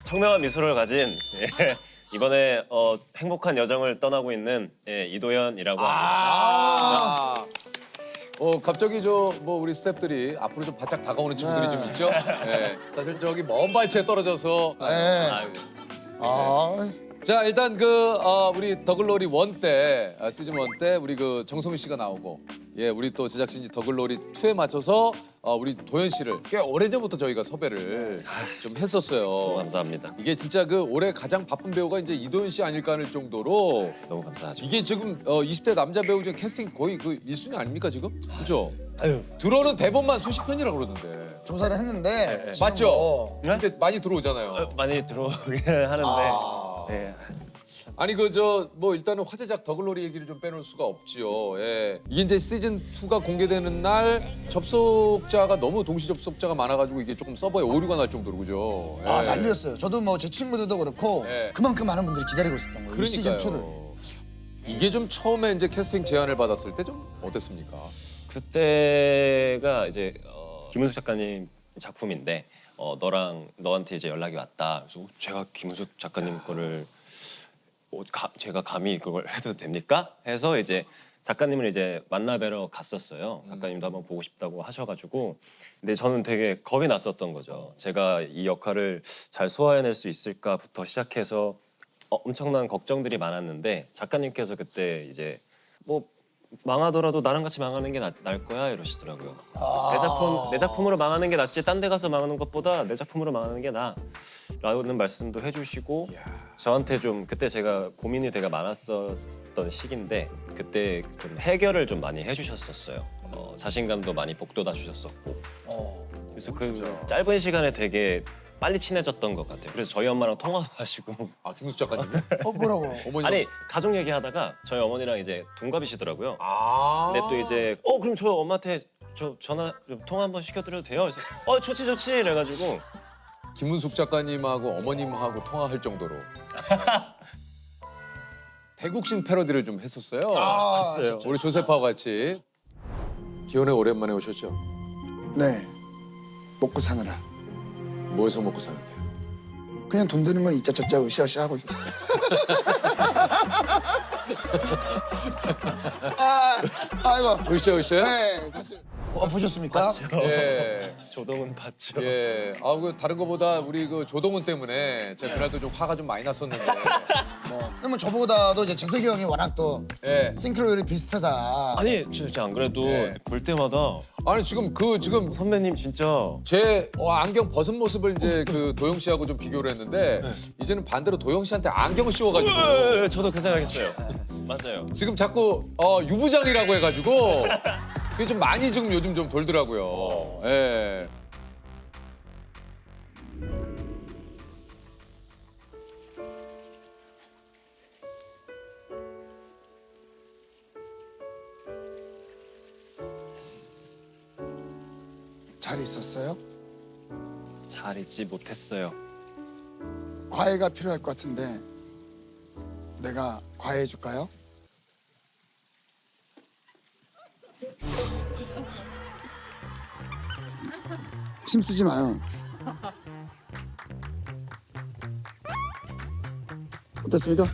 청명한 미소를 가진 이번에 행복한 여정을 떠나고 있는 이도현이라고 합니다. 갑자기 뭐 우리 스태프들이 앞으로 좀 바짝 다가오는 친구들이 좀 있죠. 네. 사실 저기 먼 발치에 떨어져서. 자 일단 우리 더글로리 1 때 시즌 1 때 우리 정성윤 씨가 나오고 우리 또 제작진이 더글로리 2에 맞춰서 우리 도현 씨를 꽤 오래전부터 저희가 섭외를 좀 했었어요. 감사합니다. 이게 진짜 올해 가장 바쁜 배우가 이제 이도현 씨 아닐까 하는 정도로 너무 감사하죠. 이게 지금 20대 남자 배우 중에 캐스팅 거의 1순위 아닙니까 지금? 그죠? 들어오는 대본만 수십 편이라고 그러던데. 조사를 했는데 맞죠? 뭐 근데 많이 들어오잖아요. 많이 들어오긴 하는데 아니 뭐 일단은 화제작 더글로리 얘기를 좀 빼놓을 수가 없지요. 이게 이제 시즌 2가 공개되는 날 접속자가 너무 동시 접속자가 많아가지고 이게 조금 서버에 오류가 날 정도로 그죠. 난리였어요. 저도 뭐 제 친구들도 그렇고 그만큼 많은 분들이 기다리고 있었던 거예요. 이 시즌 2를. 그러니까요. 이게 좀 처음에 이제 캐스팅 제안을 받았을 때 좀 어땠습니까? 그때가 이제 김은숙 작가님 작품인데 너한테 이제 연락이 왔다. 그래서 제가 김은숙 작가님 거를 제가 감히 그걸 해도 됩니까? 해서 이제 작가님을 이제 만나 뵈러 갔었어요. 작가님도 한번 보고 싶다고 하셔가지고 근데 저는 되게 겁이 났었던 거죠. 제가 이 역할을 잘 소화해낼 수 있을까부터 시작해서 엄청난 걱정들이 많았는데 작가님께서 그때 이제 뭐 망하더라도 나랑 같이 망하는 게 날 거야 이러시더라고요. 내 작품으로 망하는 게 낫지 딴 데 가서 망하는 것보다 내 작품으로 망하는 게 나라는 말씀도 해주시고 저한테 좀 그때 제가 고민이 되게 많았었던 시기인데 그때 좀 해결을 좀 많이 해주셨었어요. 자신감도 많이 북돋아 주셨었고 그래서 그 짧은 시간에 되게 빨리 친해졌던 것 같아요. 그래서 저희 엄마랑 통화도 하시고. 김은숙 작가님이? 뭐라고? 어머니. 아니 가족 얘기하다가 저희 어머니랑 이제 동갑이시더라고요. 근데 또 이제 그럼 저 엄마한테 전화 좀 통화 한번 시켜드려도 돼요? 그래서 좋지 이래가지고 김은숙 작가님하고 어머님하고 통화할 정도로 태국신 패러디를 좀 했었어요. 봤어요. 우리 조세파와 같이. 기원에 오랜만에 오셨죠? 네. 먹고 사느라. 뭐해서 먹고 사는데요? 그냥 돈 드는 건 이자 저자 으쌰으쌰 하고 있어요. 아이고. 으쌰으쌰? 네. 다시. 보셨습니까? 예. 조동은 봤죠. 예. 다른 거보다 우리 조동훈 때문에 제가 그날도 좀 화가 좀 많이 났었는데. 그러면 저보다도 이제 재석이 형이 워낙 또 싱크로율이 비슷하다. 아니 진짜 안 그래도 볼 때마다 아니 지금 선배님 진짜 제 안경 벗은 모습을 이제 도영 씨하고 좀 비교를 했는데 이제는 반대로 도영 씨한테 안경을 씌워가지고 저도 그 생각했어요. 맞아요. 지금 자꾸 유부장이라고 해가지고 그게 좀 많이 지금 요즘 좀 돌더라고요. 예. 잘 있었어요? 잘 잊지 못했어요. 과외가 필요할 것 같은데 내가 과외해 줄까요? 힘쓰지 마요. 어떻습니까?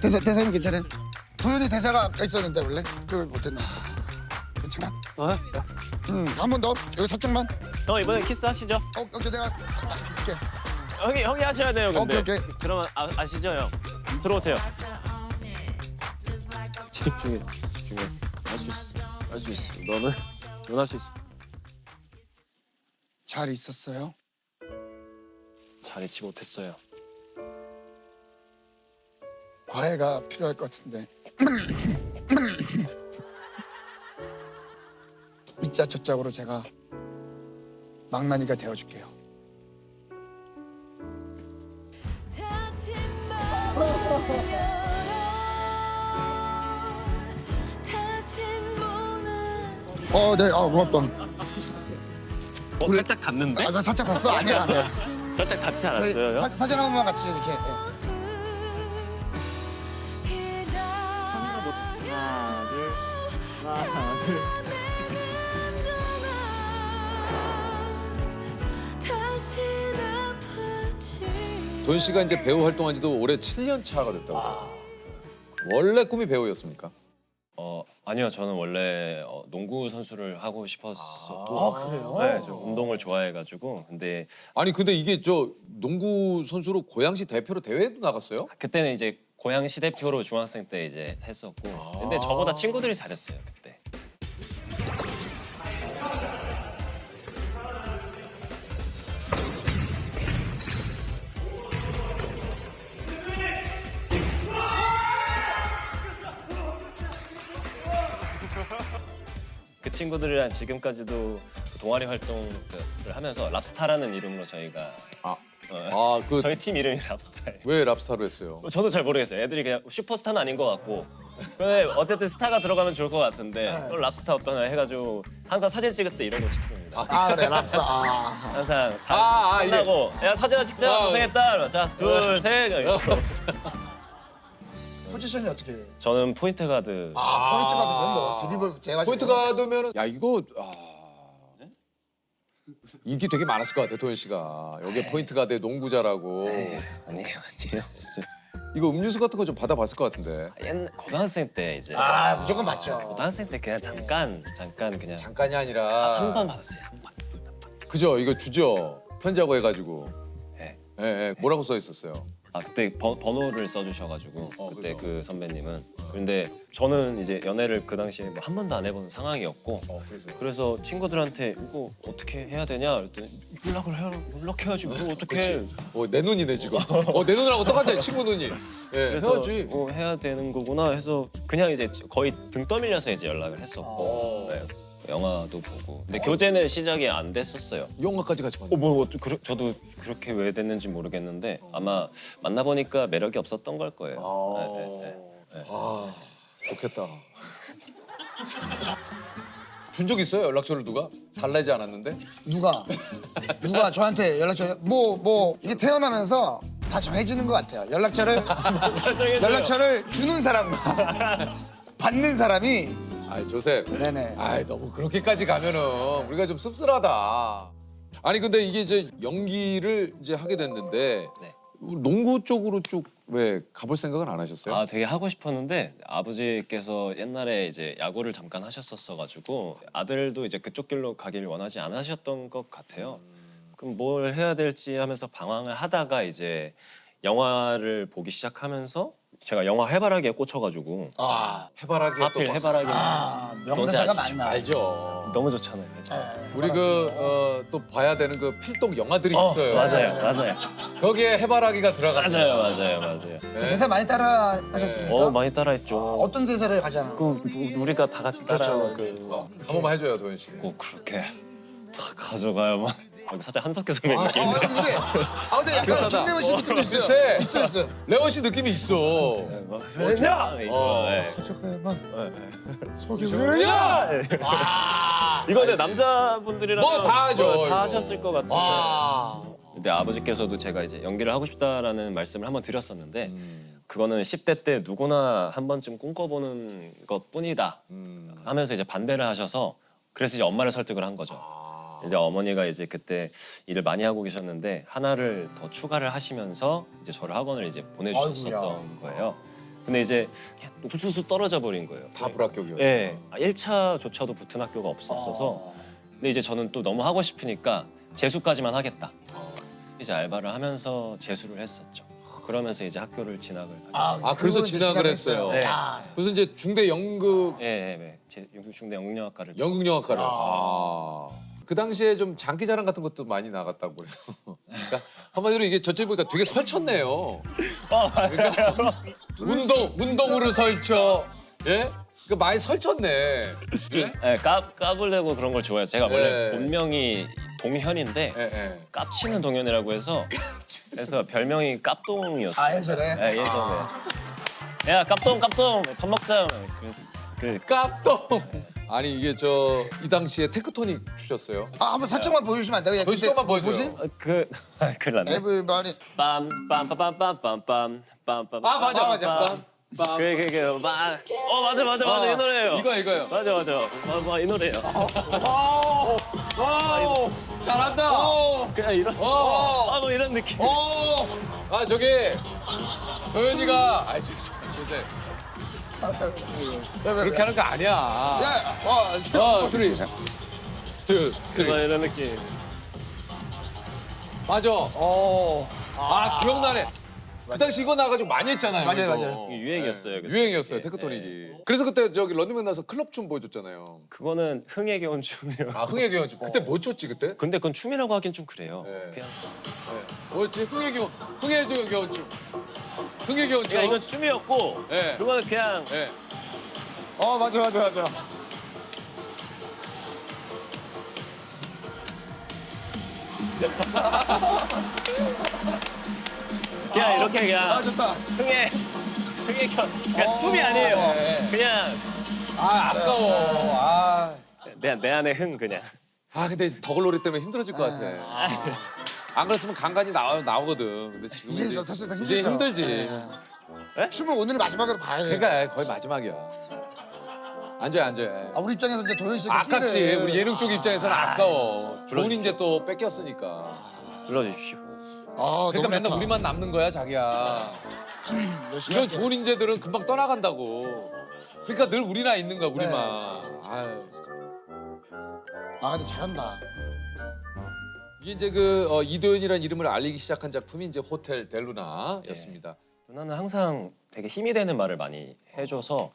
대사는 괜찮아요? 도현이 대사가 있었는데 원래 그걸 못했나? 괜찮아? 한 번 더. 여기 살짝만. 형 이번엔 키스하시죠? 오케이 내가 할게. 형이 하셔야 돼요. 근데 오케이. 그러면 아시죠 형? 들어오세요. 집중해. 할 수 있어. 넌 할 수 있어. 잘 있었어요? 잘 잊지 못했어요. 과외가 필요할 것 같은데. 이자 저짝으로 제가 망나니가 되어줄게요. 네, 고맙다. 살짝 닿는데? 나 살짝 봤어? 아니야. 살짝 닿지 않았어요, 형? 사진 한 번만 같이 이렇게. 하나, 둘. 도현 씨가 이제 배우 활동한 지도 올해 7년 차가 됐다고. 원래 꿈이 배우였습니까? 아니요, 저는 원래 농구 선수를 하고 싶었었고, 아, 그래요? 네, 저 운동을 좋아해가지고, 근데 아니 근데 이게 저 농구 선수로 고양시 대표로 대회도 나갔어요? 그때는 이제 고양시 대표로 중학생 때 이제 했었고, 근데 저보다 친구들이 잘했어요 그때. 그 친구들이랑 지금까지도 동아리 활동을 하면서 랍스타라는 이름으로 저희가 그 저희 팀 이름이 랍스타예요. 왜 랍스타로 했어요? 저도 잘 모르겠어요. 애들이 그냥 슈퍼스타는 아닌 것 같고, 근데 어쨌든 스타가 들어가면 좋을 것 같은데 랍스타 어떠냐 해가지고 항상 사진 찍을 때 이러고 찍습니다. 아 그래 랍스타. 항상 이게- 끝나고 야 사진 하나 찍자 고생했다. 자 둘 셋. 포지션이 어떻게? 해? 저는 포인트 가드. 포인트 같은 뭐 드리블 돼가지고. 포인트 가드면은 야 이거 인기 되게 많았을 것 같아 도현 씨가 여기에 포인트 가드에 농구 잘하고 아니에요. 없어요. 이거 음료수 같은 거 좀 받아봤을 것 같은데 옛날 고등학생 때 이제 무조건 맞죠. 고등학생 때 그냥 잠깐 그냥 잠깐이 아니라 한 번 받았어요. 한 번. 그죠 이거 주죠 편지하고 해가지고 네. 예, 뭐라고 써 있었어요? 그때 번호를 써주셔가지고 그때 그래서? 그 선배님은 근데 저는 이제 연애를 그 당시에 뭐 한 번도 안 해본 상황이었고 그래서 친구들한테 이거 어떻게 해야 되냐 그랬더니 연락해야지 뭐 어떻게 내 눈이네 지금 내 눈하고 똑같네 친구 눈이 예, 그래서 해야지 해야 되는 거구나 해서 그냥 이제 거의 등 떠밀려서 이제 연락을 했었고 네. 영화도 보고 근데 교제는 시작이 안 됐었어요. 영화까지 같이 봤는데 저도 그렇게 왜 됐는지 모르겠는데 아마 만나보니까 매력이 없었던 걸 거예요. 네. 좋겠다 준 적 있어요 연락처를 누가? 달라지지 않았는데? 누가 저한테 연락처 뭐 이게 태어나면서 다 정해지는 것 같아요. 연락처를 주는 사람과 받는 사람이. 아이 조셉 네네. 아이 너무 그렇게까지 가면은 우리가 좀 씁쓸하다. 아니 근데 이게 이제 연기를 이제 하게 됐는데 네. 농구 쪽으로 쭉 왜 가볼 생각은 안 하셨어요? 되게 하고 싶었는데 아버지께서 옛날에 이제 야구를 잠깐 하셨었어가지고 아들도 이제 그쪽 길로 가기를 원하지 않으셨던 것 같아요. 그럼 뭘 해야 될지 하면서 방황을 하다가 이제 영화를 보기 시작하면서 제가 영화 해바라기에 꽂혀가지고 해바라기 하필 해바라기 명대사가 많이 나와요. 알죠. 너무 좋잖아요. 우리 또 봐야 되는 그 필독 영화들이 있어요. 맞아요. 거기에 해바라기가 들어갔어요. 맞아요. 대사 많이 따라 하셨습니까? 많이 따라했죠. 어떤 대사를 가장? 우리가 다 같이 따라하는 한 번만 해줘요 도현 씨. 꼭 그렇게 다 가져가야만. 살짝 한석규 선배님 느낌. 근데 약간 비슷하다. 김래원 씨 느낌도 있어요. 비슷해. 있어요. 레원 씨 느낌이 있어. 잠깐만. 속이 왜야? 이거 근데 남자분들이라면 뭐다 하죠, 다 이거. 하셨을 것 같은데. 아. 근데 아버지께서도 제가 이제 연기를 하고 싶다라는 말씀을 한번 드렸었는데 그거는 10대 때 누구나 한 번쯤 꿈꿔보는 것뿐이다 하면서 이제 반대를 하셔서 그래서 이제 엄마를 설득을 한 거죠. 이제 어머니가 이제 그때 일을 많이 하고 계셨는데 하나를 더 추가를 하시면서 이제 저를 학원을 이제 보내주셨었던 거예요. 근데 이제 우수수 떨어져 버린 거예요. 다 불합격이었어. 네, 1차조차도 붙은 학교가 없었어서 근데 이제 저는 또 너무 하고 싶으니까 재수까지만 하겠다. 이제 알바를 하면서 재수를 했었죠. 그러면서 이제 학교를 진학을 그래서 진학을 했어요. 네. 무슨 이제 중대 연극 중대 연극영화과를 연극영화과를. 그 당시에 좀 장기자랑 같은 것도 많이 나갔다고 그래요. 그러니까 한마디로 이게 저쪽 보니까 되게 설쳤네요. 운동으로 설쳐. 예? 그 많이 설쳤네. 예? 까불내고 그런 걸 좋아해요. 제가 원래 네. 본명이 동현인데 예. 깝치는 동현이라고 해서 그래서 별명이 깝동이었어요. 예전에. 예전에. 야 깝동 밥 먹자. 깝동. 아니 이게 이 당시에 테크토닉 주셨어요. 한번 살짝만 보여주시면 안 돼요? 더 조금만 보여줘요. 뭐지? 큰일 났네. 에브리바디. 빰빰빰빰빰빰빰. 맞아. 그게 막 맞아 이 노래예요. 이거요. 맞아 이 노래예요. 잘한다. 그냥 이런 뭐 이런 느낌. 아 저기 도현이가 그렇게 하는 거 아니야. 야, 쓰리, 투, 쓰리. 이런 느낌. 맞아. 아 기억나네. 그 당시 이거 나가지고 많이 했잖아요. 맞아요, 이거. 맞아요. 이게 유행이었어요. 그때. 유행이었어요 테크토닉이. 그래서 그때 저기 런닝맨 나서 클럽춤 보여줬잖아요. 그거는 흥에 겨운 춤이요. 아 흥의 기원춤. 그때 뭐 췄지 그때? 근데 그건 춤이라고 하긴 좀 그래요. 네. 그냥 뭐였지? 흥의 기원춤. 흥의 기원춤. 그러니까 이건 춤이었고 네. 그거는 그냥 네. 맞아. 그냥 이렇게 그냥 좋다. 흥에 그냥 춤이 아니에요. 네. 그냥 아 아까워. 내 안에 흥 그냥. 근데 더글로리 때문에 힘들어질 것 같아. 안 그랬으면 간간히 나오거든. 근데 지금 이제 사실상 이제 힘들죠. 힘들지. 춤은 오늘 마지막으로 봐야 돼. 그러니까 거의 마지막이야. 앉아요. 우리 입장에서 이제 도현 씨가 아깝지. 끼를- 우리 예능 쪽 입장에서는 아까워. 좋은 인재 또 뺏겼으니까. 불러주십시오. 그러니까 너무 맨날 좋다. 우리만 남는 거야, 자기야. 열심히 이런 할게. 좋은 인재들은 금방 떠나간다고. 그러니까 늘 우리나 있는 거야, 우리만. 네. 아유. 근데 잘한다. 이게 이제 이도현이라는 이름을 알리기 시작한 작품이 이제 호텔 델루나였습니다. 누나는 항상 되게 힘이 되는 말을 많이 해줘서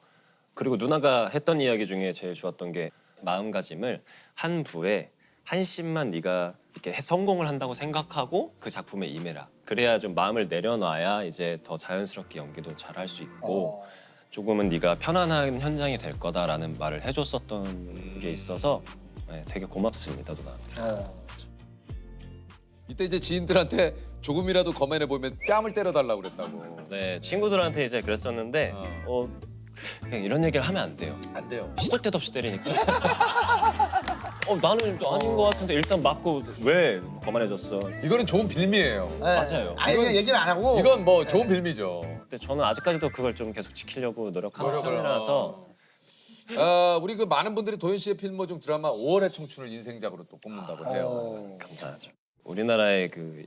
그리고 누나가 했던 이야기 중에 제일 좋았던 게 마음가짐을 한 부에 한 씬만 네가 이렇게 성공을 한다고 생각하고 그 작품에 임해라. 그래야 좀 마음을 내려놔야 이제 더 자연스럽게 연기도 잘 할 수 있고 조금은 네가 편안한 현장이 될 거다라는 말을 해줬었던 게 있어서 네, 되게 고맙습니다 누나한테. 이때 이제 지인들한테 조금이라도 거만해 보이면 뺨을 때려달라고 그랬다고. 네 친구들한테 이제 그랬었는데 그냥 이런 얘기를 하면 안 돼요. 안 돼요. 시도 때도 없이 때리니까. 나는 아닌 것 같은데 일단 맞고 왜 거만해졌어? 이거는 좋은 빌미예요. 맞아요. 그냥 얘기를 안 하고. 이건 뭐 좋은 빌미죠. 근데 저는 아직까지도 그걸 좀 계속 지키려고 노력하는 노력을. 편이라서 우리 그 많은 분들이 도현 씨의 필모 중 드라마 5월의 청춘을 인생작으로 또 꼽는다고 해요. 감사하죠. 우리나라의 그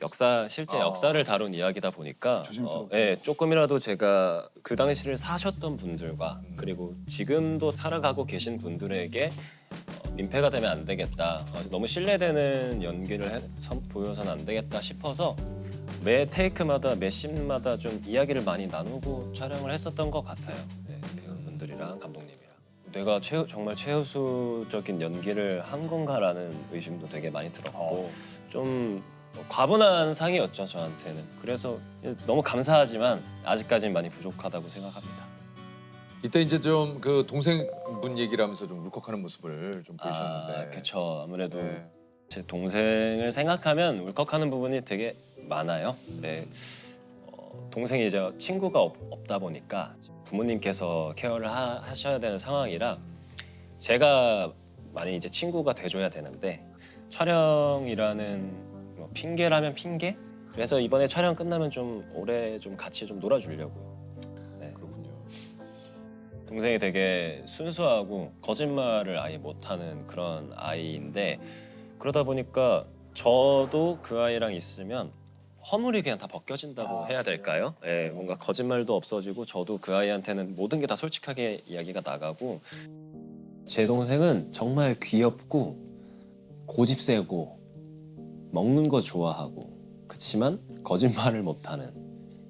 실제 역사를 다룬 이야기다 보니까 조심스럽게. 조금이라도 제가 그 당시를 사셨던 분들과 그리고 지금도 살아가고 계신 분들에게 민폐가 되면 안 되겠다. 너무 신뢰되는 연기를 보여서는 안 되겠다 싶어서 매 테이크마다 매 씬마다 좀 이야기를 많이 나누고 촬영을 했었던 것 같아요. 네, 배우분들이랑 감독님이랑. 내가 정말 최우수적인 연기를 한 건가라는 의심도 되게 많이 들었고 좀 과분한 상이었죠 저한테는. 그래서 너무 감사하지만 아직까지는 많이 부족하다고 생각합니다. 이때 이제 좀 그 동생분 얘기를 하면서 좀 울컥하는 모습을 좀 보이셨는데. 그렇죠. 아무래도 네. 제 동생을 생각하면 울컥하는 부분이 되게 많아요. 네. 동생이 이제 친구가 없다 보니까 부모님께서 케어를 하셔야 되는 상황이라 제가 많이 이제 친구가 돼줘야 되는데 촬영이라는 뭐 핑계라면 핑계? 그래서 이번에 촬영 끝나면 좀 오래 좀 같이 좀 놀아주려고요. 그렇군요. 동생이 되게 순수하고 거짓말을 아예 못하는 그런 아이인데 그러다 보니까 저도 그 아이랑 있으면 허물이 그냥 다 벗겨진다고 해야 될까요? 예, 뭔가 거짓말도 없어지고 저도 그 아이한테는 모든 게 다 솔직하게 이야기가 나가고 제 동생은 정말 귀엽고 고집 세고 먹는 거 좋아하고 그치만 거짓말을 못하는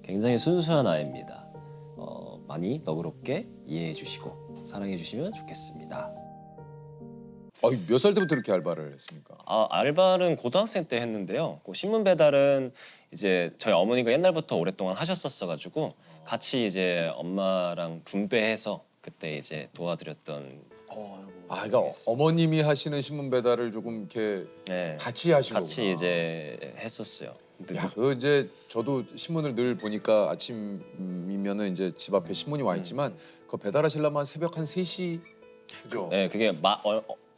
굉장히 순수한 아이입니다. 많이 너그럽게 이해해 주시고 사랑해 주시면 좋겠습니다. 몇 살 때부터 이렇게 알바를 했습니까? 알바는 고등학생 때 했는데요. 그 신문 배달은 이제 저희 어머니가 옛날부터 오랫동안 하셨었어가지고 같이 이제 엄마랑 분배해서 그때 이제 도와드렸던. 그러니까 어머님이 하시는 신문 배달을 조금 이렇게 네, 같이 하시고. 같이 이제 했었어요. 근데 이제 저도 신문을 늘 보니까 아침이면은 이제 집 앞에 신문이 와 있지만 그 배달하시려면 새벽 한 3시. 그죠? 네, 그게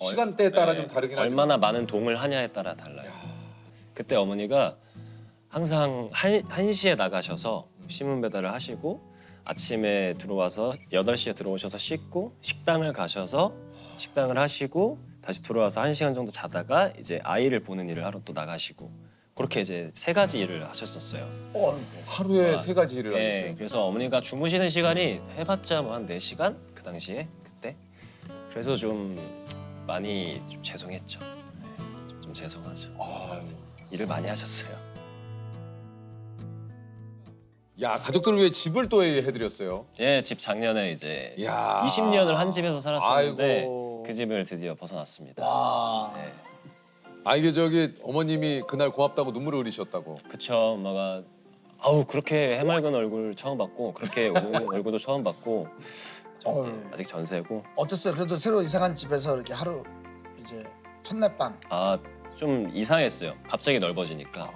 시간대에 따라 좀 다르긴 하지만. 얼마나 많은 동을 하냐에 따라 달라요. 그때 어머니가 항상 1시에 나가셔서 신문 배달을 하시고 아침에 들어와서 8시에 들어오셔서 씻고 식당을 가셔서 식당을 하시고 다시 들어와서 1시간 정도 자다가 이제 아이를 보는 일을 하러 또 나가시고 그렇게 이제 3가지 일을 하셨었어요. 하루에 3가지 일을 네, 하셨어요. 그래서 어머니가 주무시는 시간이 해봤자 뭐 한 4시간 그 당시에 그때. 그래서 좀 많이 좀 죄송했죠. 네, 좀 죄송하죠. 일을 많이 하셨어요. 야, 가족들을 위해 집을 또 해드렸어요. 예, 집 작년에 이제 야. 20년을 한 집에서 살았었는데 아이고. 그 집을 드디어 벗어났습니다. 네. 아, 이게 저기 어머님이 그날 고맙다고 눈물을 흘리셨다고. 그쵸, 엄마가 아우 그렇게 해맑은 얼굴 처음 봤고 그렇게 우는 얼굴도 처음 봤고 좀 아직 전세고 어땠어요? 그래도 새로 이사간 집에서 이렇게 하루 이제 첫날 밤. 아 좀 이상했어요. 갑자기 넓어지니까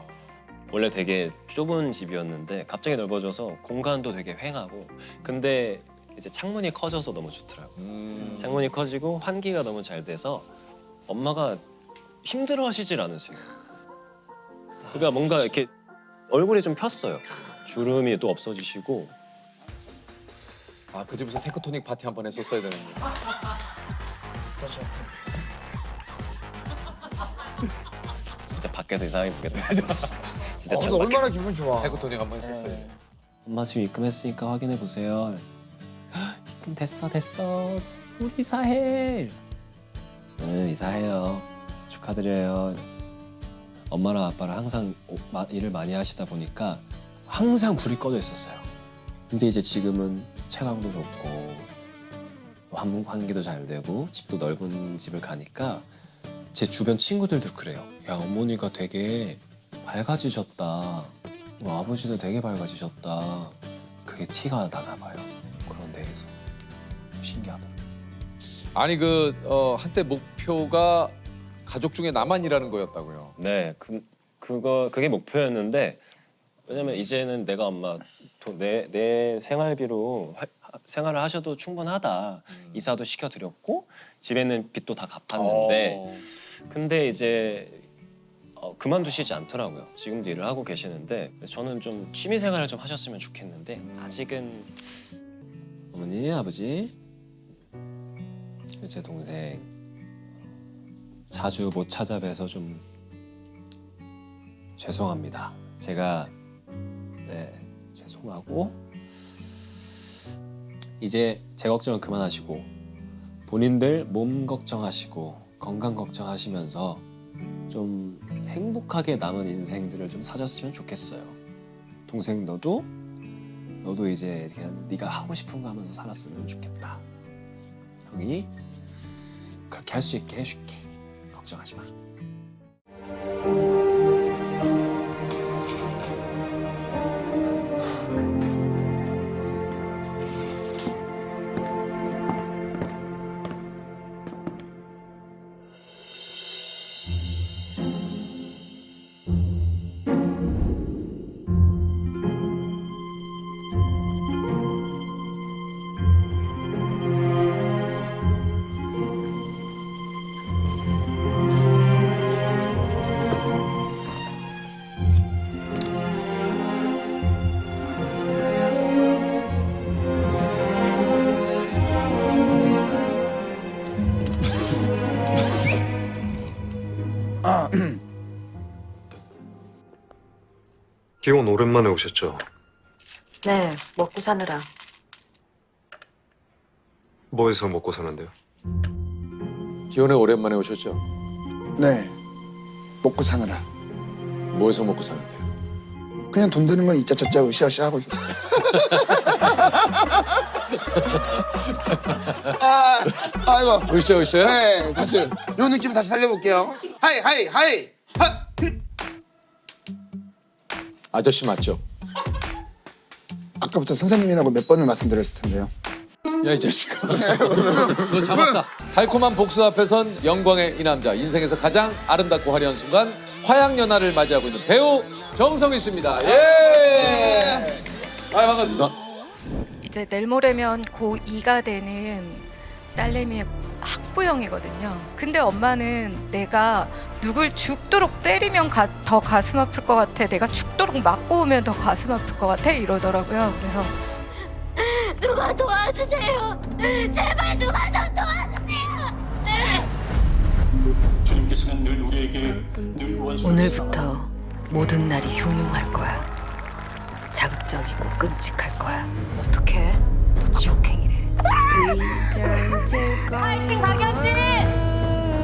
원래 되게 좁은 집이었는데 갑자기 넓어져서 공간도 되게 휑하고 근데 이제 창문이 커져서 너무 좋더라고요. 창문이 커지고 환기가 너무 잘 돼서 엄마가 힘들어하시질 않으세요. 그러니까 뭔가 이렇게 얼굴이 좀 폈어요. 주름이 또 없어지시고 아, 그 집에서 테크토닉 파티 한번 했었어야 되는데. 그렇죠. 진짜 밖에서 이상하게 보겠다. 진짜 근데 창밖에. 얼마나 기분 좋아. 테크토닉 한번 했었어요. 엄마 지금 입금했으니까 확인해 보세요. 입금 됐어. 우리 이사해. 응 이사해요. 축하드려요. 엄마랑 아빠랑 항상 일을 많이 하시다 보니까 항상 불이 꺼져 있었어요. 근데 이제 지금은 채광도 좋고 환기도 잘 되고 집도 넓은 집을 가니까 제 주변 친구들도 그래요. 야 어머니가 되게 밝아지셨다. 아버지도 되게 밝아지셨다. 그게 티가 나나 봐요. 그런 데에서 신기하더라고요. 아니 한때 목표가 가족 중에 나만 일하는 거였다고요. 네, 그게 목표였는데 왜냐면 이제는 내가 엄마 내 생활비로 생활을 하셔도 충분하다. 이사도 시켜드렸고 집에는 빚도 다 갚았는데 근데 이제 그만두시지 않더라고요. 지금도 일을 하고 계시는데 저는 좀 취미 생활을 좀 하셨으면 좋겠는데 아직은 어머니, 아버지, 제 동생 자주 못 찾아뵈서 좀 죄송합니다. 제가 죄송하고 이제 제 걱정은 그만하시고 본인들 몸 걱정하시고 건강 걱정하시면서 좀 행복하게 남은 인생들을 좀 사셨으면 좋겠어요. 동생 너도 이제 그냥 네가 하고 싶은 거 하면서 살았으면 좋겠다. 형이 그렇게 할 수 있게 해줄게. 걱정하지 마. 기혼 오랜만에 오셨죠? 네, 먹고 사느라. 뭐해서 먹고 사는데요? 기혼에 오랜만에 오셨죠? 네. 먹고 사느라. 뭐해서 먹고 사는데요? 그냥 돈 드는 건 이짜 저짜 으쌰으쌰 하고 있어. 아이고. 으쌰으쌰? 네, 다시 요 느낌 다시 살려볼게요. 하이 하이 하이. 하. 아저씨 맞죠? 아까부터 선생님이라고 몇 번을 말씀드렸을 텐데요. 야, 이 자식아. 너 잡았다. 달콤한 복수 앞에선 영광의 이 남자. 인생에서 가장 아름답고 화려한 순간 화양연화를 맞이하고 있는 배우 정성희 씨입니다. 예. 아, 반갑습니다. 이제 내일 모레면 고2가 되는 딸내미의 학부형이거든요. 근데 엄마는 내가 누굴 죽도록 때리면 더 가슴 아플 것 같아. 내가 죽도록 맞고 오면 더 가슴 아플 것 같아. 이러더라고요. 그래서 누가 도와주세요. 제발 누가 좀 도와주세요. 주님께서는 늘 우리에게 늘 원수. 오늘부터 모든 날이 흉흉할 거야. 자극적이고 끔찍할 거야. 어떡해? 너 지옥행이래. 파이팅 박연진.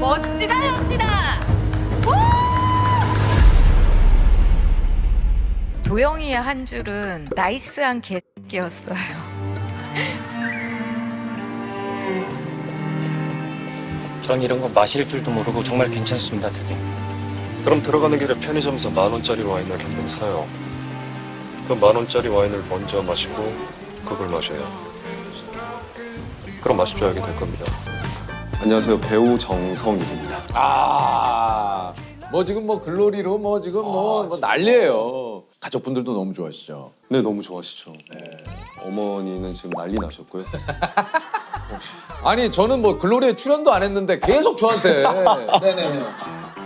멋지다 멋지다. 도영이의 한 줄은 나이스한 개였어요. 전 이런 거 마실 줄도 모르고 정말 괜찮습니다, 대리. 그럼 들어가는 길에 편의점에서 10,000원짜리 와인을 한 병 사요. 그 10,000원짜리 와인을 먼저 마시고 그걸 마셔요. 그럼 맛을 줄 알게 될 겁니다. 안녕하세요. 배우 정성일입니다. 뭐 지금 뭐 글로리로 뭐 지금 뭐 난리예요. 가족분들도 너무 좋아하시죠. 네, 너무 좋아하시죠. 어머니는 지금 난리 나셨고요. 아니 저는 뭐 글로리에 출연도 안 했는데 계속 저한테. 네네네.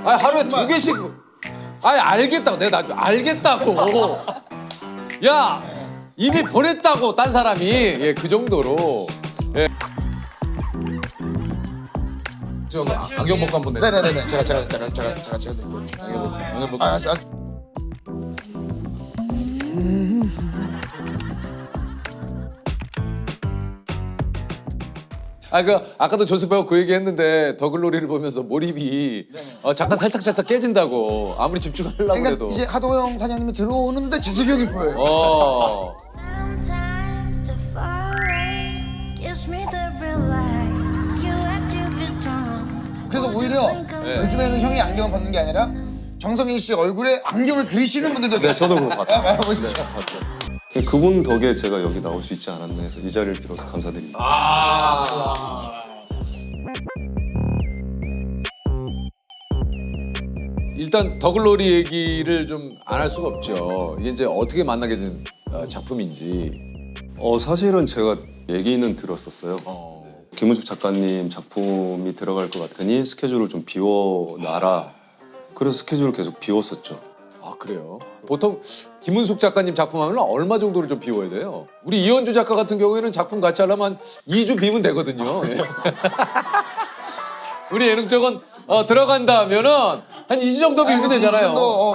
아니 하루에 2개씩. 아니 알겠다고 내가 나중에 알겠다고. 야 이미 보냈다고 딴 사람이 예 그 정도로. 예. 저 안경 벗고 한번 내. 네네네네. 제가 안경 벗고. 알았어. 아까도 조셉 배우 그 얘기 했는데 더글로리를 보면서 몰입이 잠깐 살짝 깨진다고 아무리 집중하려고 그러니까 해도. 이제 하도영 사장님이 들어오는데 재석이 형이 보여요. Sometimes the forest gives me the real lies. You have to be strong. 그래서 오히려 네. 요즘에는 형이 안경을 벗는 게 아니라 정성일 씨 얼굴에 안경을 그리시는 분들도 네, 저도 그거 봤어요. 네, 보시죠. 봤어요. 그분 덕에 제가 여기 나올 수 있지 않았나 해서 이 자리를 빌어서 감사드립니다. 일단 더글로리 얘기를 좀 안 할 수가 없죠. 이게 이제 어떻게 만나게 된 작품인지. 사실은 제가 얘기는 들었었어요. 김은숙 작가님 작품이 들어갈 것 같으니 스케줄을 좀 비워놔라. 그래서 스케줄을 계속 비웠었죠. 아 그래요? 보통 김은숙 작가님 작품 하면 얼마 정도를 좀 비워야 돼요? 우리 이현주 작가 같은 경우에는 작품 같이 하려면 한 2주 비면 되거든요. 예. 우리 예능 쪽은 들어간다 하면은 한 2주 정도 비우면 되잖아요.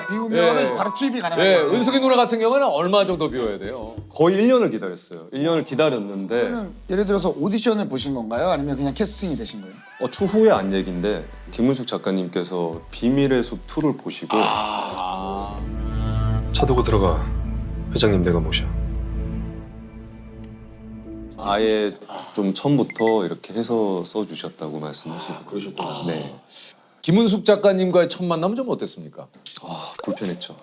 비우면 예. 바로 투입이 예, 가능해요. 은숙이 누나 같은 경우는 얼마 정도 비워야 돼요? 거의 1년을 기다렸어요. 1년을 기다렸는데 그러면 예를 들어서 오디션을 보신 건가요? 아니면 그냥 캐스팅이 되신 거예요? 추후에 안 얘기인데 김은숙 작가님께서 비밀의 숲 2를 보시고 차 두고 들어가. 회장님 내가 모셔. 아예 좀 처음부터 이렇게 해서 써주셨다고 말씀하시고. 그러셨구나. 네. 김은숙 작가님과의 첫 만남은 좀 어땠습니까? 불편했죠.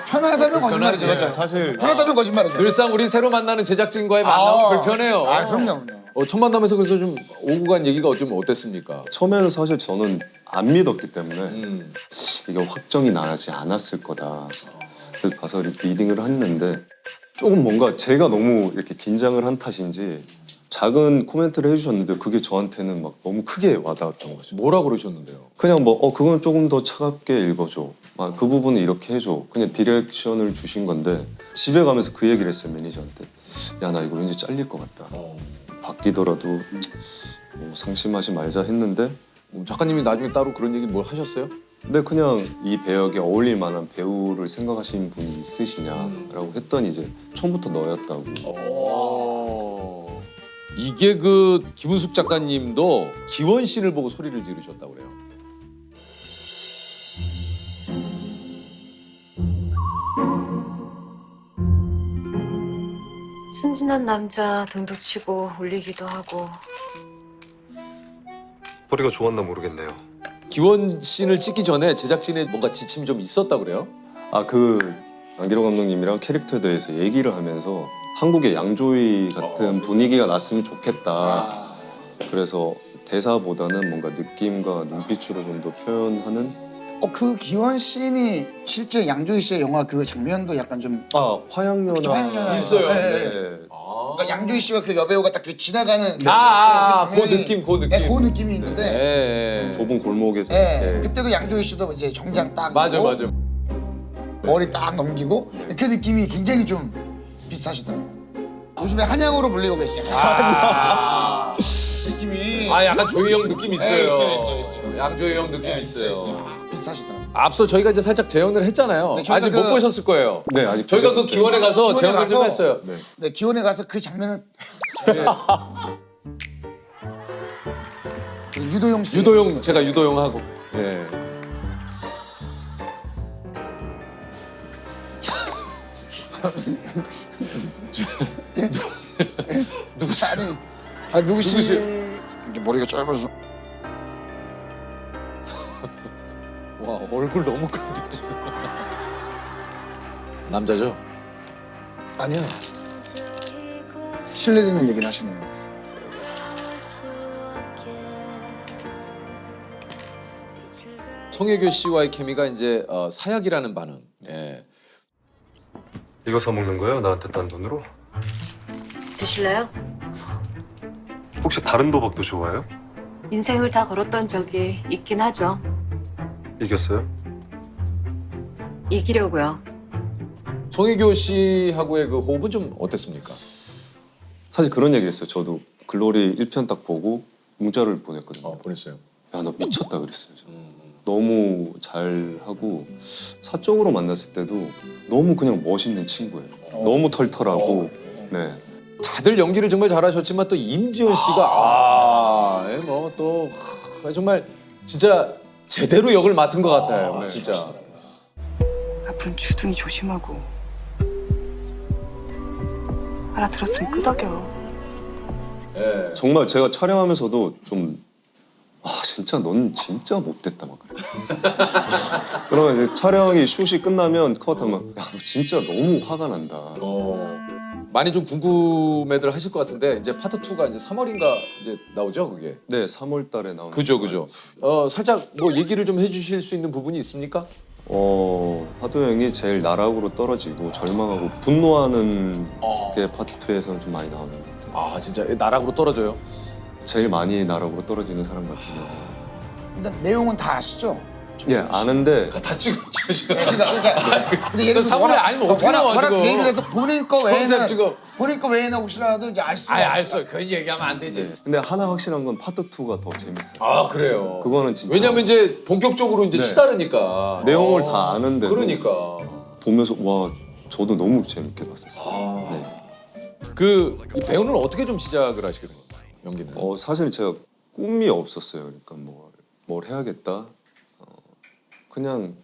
편하다면 거짓말이죠. 편하지. 맞죠? 사실 편하다면 거짓말이죠. 늘상 우리 새로 만나는 제작진과의 만남은 불편해요. 그럼요. 첫 만남에서 그래서 좀 오고 간 얘기가 좀 어땠습니까? 처음에는 사실 저는 안 믿었기 때문에 이게 확정이 나지 않았을 거다. 그래서 가서 이렇게 리딩을 했는데 조금 뭔가 제가 너무 이렇게 긴장을 한 탓인지 작은 코멘트를 해주셨는데 그게 저한테는 막 너무 크게 와닿았던 거죠. 뭐라 그러셨는데요? 그냥 뭐 그건 조금 더 차갑게 읽어줘. 그 부분은 이렇게 해줘. 그냥 디렉션을 주신 건데 집에 가면서 그 얘기를 했어요, 매니저한테. 야, 나 이거 왠지 잘릴 것 같다. 바뀌더라도 상심하지 말자 했는데 작가님이 나중에 따로 그런 얘기 뭘 하셨어요? 근데 그냥 이 배역에 어울릴 만한 배우를 생각하시는 분이 있으시냐라고 했더니 이제 처음부터 너였다고. 이게 그 김은숙 작가님도 기원 씬을 보고 소리를 지르셨다고 그래요. 순진한 남자 등도 치고 울리기도 하고. 허리가 좋았나 모르겠네요. 기원 씬을 찍기 전에 제작진에 뭔가 지침이 좀 있었다고 그래요? 안기로 감독님이랑 캐릭터에 대해서 얘기를 하면서 한국의 양조위 같은 분위기가 났으면 좋겠다. 그래서 대사보다는 뭔가 느낌과 눈빛으로 좀 더 표현하는. 그 기원 씬이 실제 양조위 씨의 영화 그 장면도 약간 좀 화양연화 화양연화 있어요. 네. 네. 그러니까 양조위 씨와 그 여배우가 딱 그 지나가는 그 장면이- 느낌, 그 느낌. 네, 그 느낌이 있는데 네. 좁은 골목에서 네, 이렇게 그때도 양조위 씨도 이제 정장 딱 맞아, 입고 맞아. 머리 딱 넘기고 그 느낌이 굉장히 좀 비슷하시더라고요. 요즘에 한양으로 불리고 계시죠. 느낌이 약간 조희 형 느낌 있어요. 네, 있어요. 양조희 형 느낌 있어요. 비슷하시더라고요. 앞서 저희가 이제 살짝 재연을 했잖아요. 네, 저희가 아직 못 보셨을 거예요. 네, 아직 저희가 그 기원에 가서 기원에 재연을 좀 가서 했어요. 네. 네, 기원에 가서 그 장면을 유도용 씨. 제가 유도용 하고. 예. 누구시? 아니, 누구시? 이게 머리가 짧아서. 와, 얼굴 너무 큰데. 남자죠? 아니야. 실례되는 얘기를 하시네요. 송혜교 씨와의 케미가 이제 사약이라는 반응. 예. 이거 사 먹는 거예요? 나한테 딴 돈으로? 드실래요? 혹시 다른 도박도 좋아해요? 인생을 다 걸었던 적이 있긴 하죠. 이겼어요? 이기려고요. 송혜교 씨하고의 그 호흡은 좀 어땠습니까? 사실 그런 얘기 했어요. 저도 글로리 1편 딱 보고 문자를 보냈거든요. 보냈어요. 야, 너 미쳤다 그랬어요. 저는. 너무 잘하고 사적으로 만났을 때도 너무 그냥 멋있는 친구예요. 너무 털털하고 네. 다들 연기를 정말 잘하셨지만 또 임지원 씨가 뭐또 정말 진짜 제대로 역을 맡은 것 같아요. 진짜. 앞으로는 주둥이 조심하고. 알아들었으면 끄덕여. 예. 정말 제가 촬영하면서도 좀 진짜 넌 진짜 못됐다 막 그래. 그러면 이제 촬영이 슛이 끝나면 컷하면 야, 너 진짜 너무 화가 난다. 많이 좀 궁금해들 하실 것 같은데 이제 파트 2가 이제 3월인가 이제 나오죠, 그게. 네, 3월 달에 나오는. 그죠. 살짝 뭐 얘기를 좀 해주실 수 있는 부분이 있습니까? 하도 형이 제일 나락으로 떨어지고 절망하고 분노하는 게 파트 2에서는 좀 많이 나오는 것 같아요. 진짜 나락으로 떨어져요? 제일 많이 나락으로 떨어지는 사람 같은데. 일단 내용은 다 아시죠? 예, 아는데 다 찍었죠, 지금. 근데 예를 들어서 3월에 아니면 어떻게 나와, 워낙 지금. 얘기를 해서 본인 거 컨셉 외에는 지금. 본인 거 외에는 혹시라도 이제 알 수가 알았어요. 그런 얘기하면 안 되지. 네. 근데 하나 확실한 건 파트 2가 더 재밌어요. 그래요. 그거는 진짜. 왜냐면 이제 본격적으로 이제 네. 치다르니까. 내용을 다 아는데. 그러니까. 보면서 와 저도 너무 재밌게 봤었어요. 네. 이 배우는 어떻게 좀 시작을 하시게 된 건가요? 연기는? 사실 제가 꿈이 없었어요. 그러니까 뭘 해야겠다. 그냥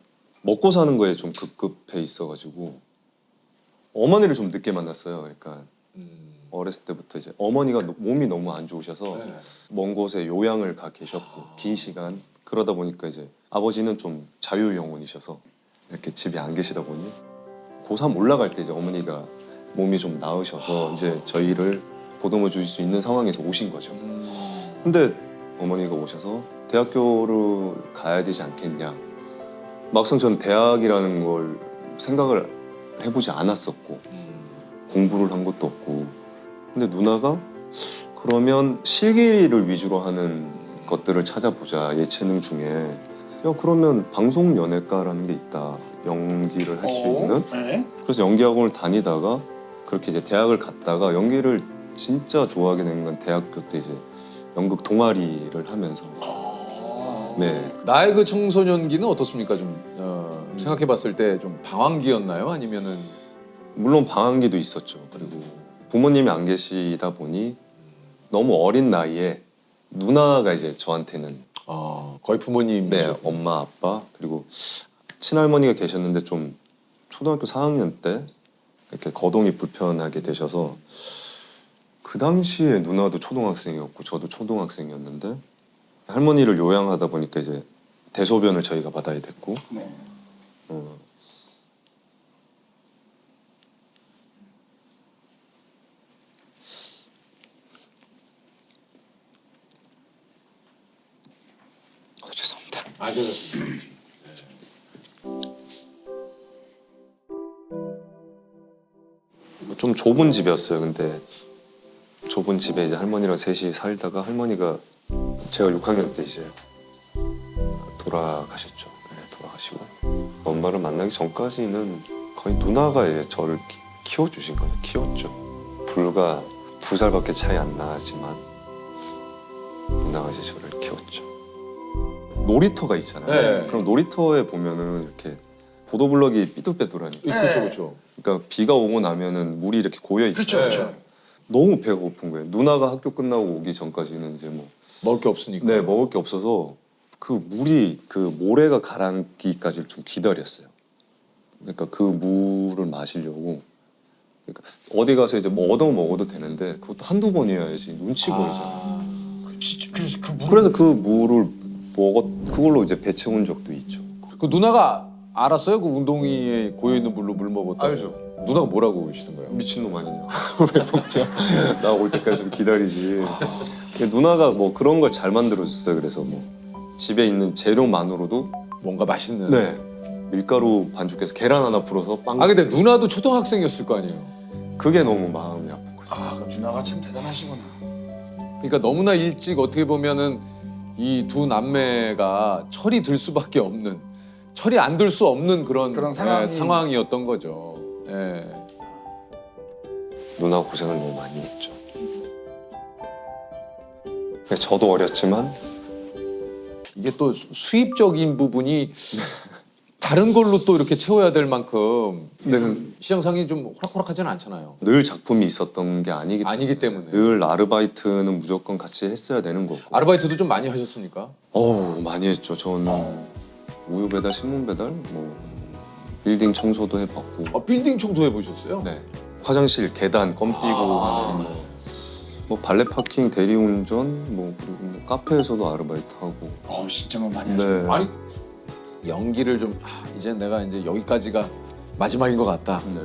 먹고 사는 거에 좀 급급해 있어가지고 어머니를 좀 늦게 만났어요. 그러니까 어렸을 때부터 이제 어머니가 몸이 너무 안 좋으셔서 먼 곳에 요양을 가 계셨고 긴 시간 그러다 보니까 이제 아버지는 좀 자유 영혼이셔서 이렇게 집에 안 계시다 보니 고3 올라갈 때 이제 어머니가 몸이 좀 나으셔서 이제 저희를 보듬어 주실 수 있는 상황에서 오신 거죠. 근데 어머니가 오셔서 대학교를 가야 되지 않겠냐. 막상 저는 대학이라는 걸 생각을 해보지 않았었고 공부를 한 것도 없고 근데 누나가 그러면 실기를 위주로 하는 것들을 찾아보자 예체능 중에 야 그러면 방송연예과라는 게 있다 연기를 할 수 있는 네. 그래서 연기학원을 다니다가 그렇게 이제 대학을 갔다가 연기를 진짜 좋아하게 된 건 대학교 때 이제 연극 동아리를 하면서 네. 나의 그 청소년기는 어떻습니까? 좀 생각해봤을 때 좀 방황기였나요? 아니면은 물론 방황기도 있었죠. 그리고 부모님이 안 계시다 보니 너무 어린 나이에 누나가 이제 저한테는 거의 부모님 네, 엄마, 아빠 그리고 친할머니가 계셨는데 좀 초등학교 4학년 때 이렇게 거동이 불편하게 되셔서 그 당시에 누나도 초등학생이었고 저도 초등학생이었는데 할머니를 요양하다 보니까 이제 대소변을 저희가 받아야 됐고 네. 죄송합니다. 좀 좁은 집이었어요. 근데 좁은 집에 이제 할머니랑 셋이 살다가 할머니가 제가 6학년 때 이제 돌아가셨죠. 네, 돌아가시고 엄마를 만나기 전까지는 거의 누나가 이제 저를 키워주신 거예요. 키웠죠. 불과 2살밖에 차이 안 나지만 누나가 이제 저를 키웠죠. 놀이터가 있잖아요. 네. 그럼 놀이터에 보면은 이렇게 보도블럭이 삐뚤빼뚤하니까. 그렇죠, 그렇죠. 그러니까 비가 오고 나면은 물이 이렇게 고여 있죠. 그렇죠, 그렇죠. 너무 배가 고픈 거예요. 누나가 학교 끝나고 오기 전까지는 이제 뭐 먹을 게 없으니까. 네, 먹을 게 없어서 그 물이 그 모래가 가라앉기까지 좀 기다렸어요. 그러니까 그 물을 마시려고 그러니까 어디 가서 이제 뭐 얻어 먹어도 되는데 그것도 한두 번이어야지 눈치 보이잖아. 그래서 그 물. 그래서 그 물을 그걸로 이제 배 채운 적도 있죠. 그 누나가 알았어요? 그 운동이에 고여 있는 물로 물 먹었다. 알죠. 누나가 뭐라고 그러시던 거예요? 미친놈 아니냐. 왜 먹냐. 나 올 때까지 좀 기다리지. 누나가 뭐 그런 걸 잘 만들어줬어요. 그래서 뭐 집에 있는 재료만으로도 뭔가 맛있는. 네 밀가루 반죽해서 계란 하나 풀어서 빵. 아 근데 누나도 초등학생이었을 거 아니에요? 그게 너무 마음이 아픈 거죠. 아, 그 누나가 참 대단하시구나. 그러니까 너무나 일찍 어떻게 보면은 이 두 남매가 철이 들 수밖에 없는, 철이 안 들 수 없는 그런 상황이었던 거죠. 예. 누나 고생을 너무 많이 했죠. 저도 어렸지만 이게 또 수입적인 부분이 다른 걸로 또 이렇게 채워야 될 만큼 시장상이 좀 호락호락하지는 않잖아요. 늘 작품이 있었던 게 아니기 때문에. 늘 아르바이트는 무조건 같이 했어야 되는 거고. 아르바이트도 좀 많이 하셨습니까? 많이 했죠. 저는 우유 배달, 신문 배달, 뭐 빌딩 청소도 해봤고. 빌딩 청소 해보셨어요? 네. 화장실 계단 껌 띄고 하는 뭐 발레 파킹 대리운전 뭐 그리고 뭐 카페에서도 아르바이트 하고. 진짜 뭐 많이 네. 하셨네. 아니 연기를 좀 이제 내가 이제 여기까지가 마지막인 것 같다. 네.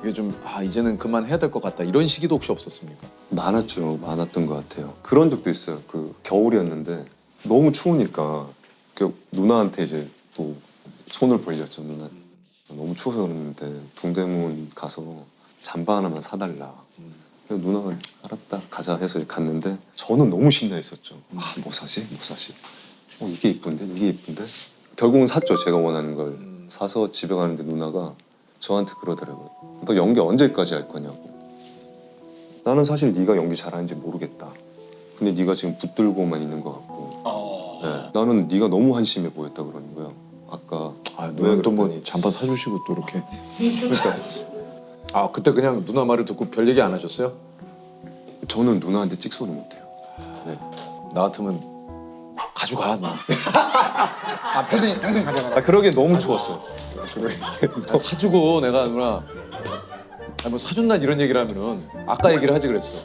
이게 좀 이제는 그만해야 될 것 같다. 이런 시기도 혹시 없었습니까? 많았죠. 많았던 것 같아요. 그런 적도 있어요. 그 겨울이었는데 너무 추우니까 그 누나한테 이제 또 손을 벌렸죠. 누나 너무 추워서 그러는데 동대문 가서 잠바 하나만 사달라. 그래서 누나가 알았다 가자 해서 갔는데 저는 너무 신나 있었죠. 뭐 사지? 뭐 사지? 이게 이쁜데? 이게 이쁜데? 결국은 샀죠. 제가 원하는 걸 사서 집에 가는데 누나가 저한테 그러더라고요. 너 연기 언제까지 할 거냐고. 나는 사실 네가 연기 잘하는지 모르겠다. 근데 네가 지금 붙들고만 있는 것 같고. 네, 나는 네가 너무 한심해 보였다 그러는 거예요. 아까 누나 또뭐 잠바 사주시고 또 이렇게. 그러니까 그때 그냥 누나 말을 듣고 별 얘기 안 하셨어요? 저는 누나한테 찍소리 못해요. 네. 나 같으면 가져가 나. 평생 가져가라. 그러게 너무 추웠어요. 사주고 내가 누나 뭐 사준다 이런 얘기를 하면은 아까 얘기를 하지 그랬어.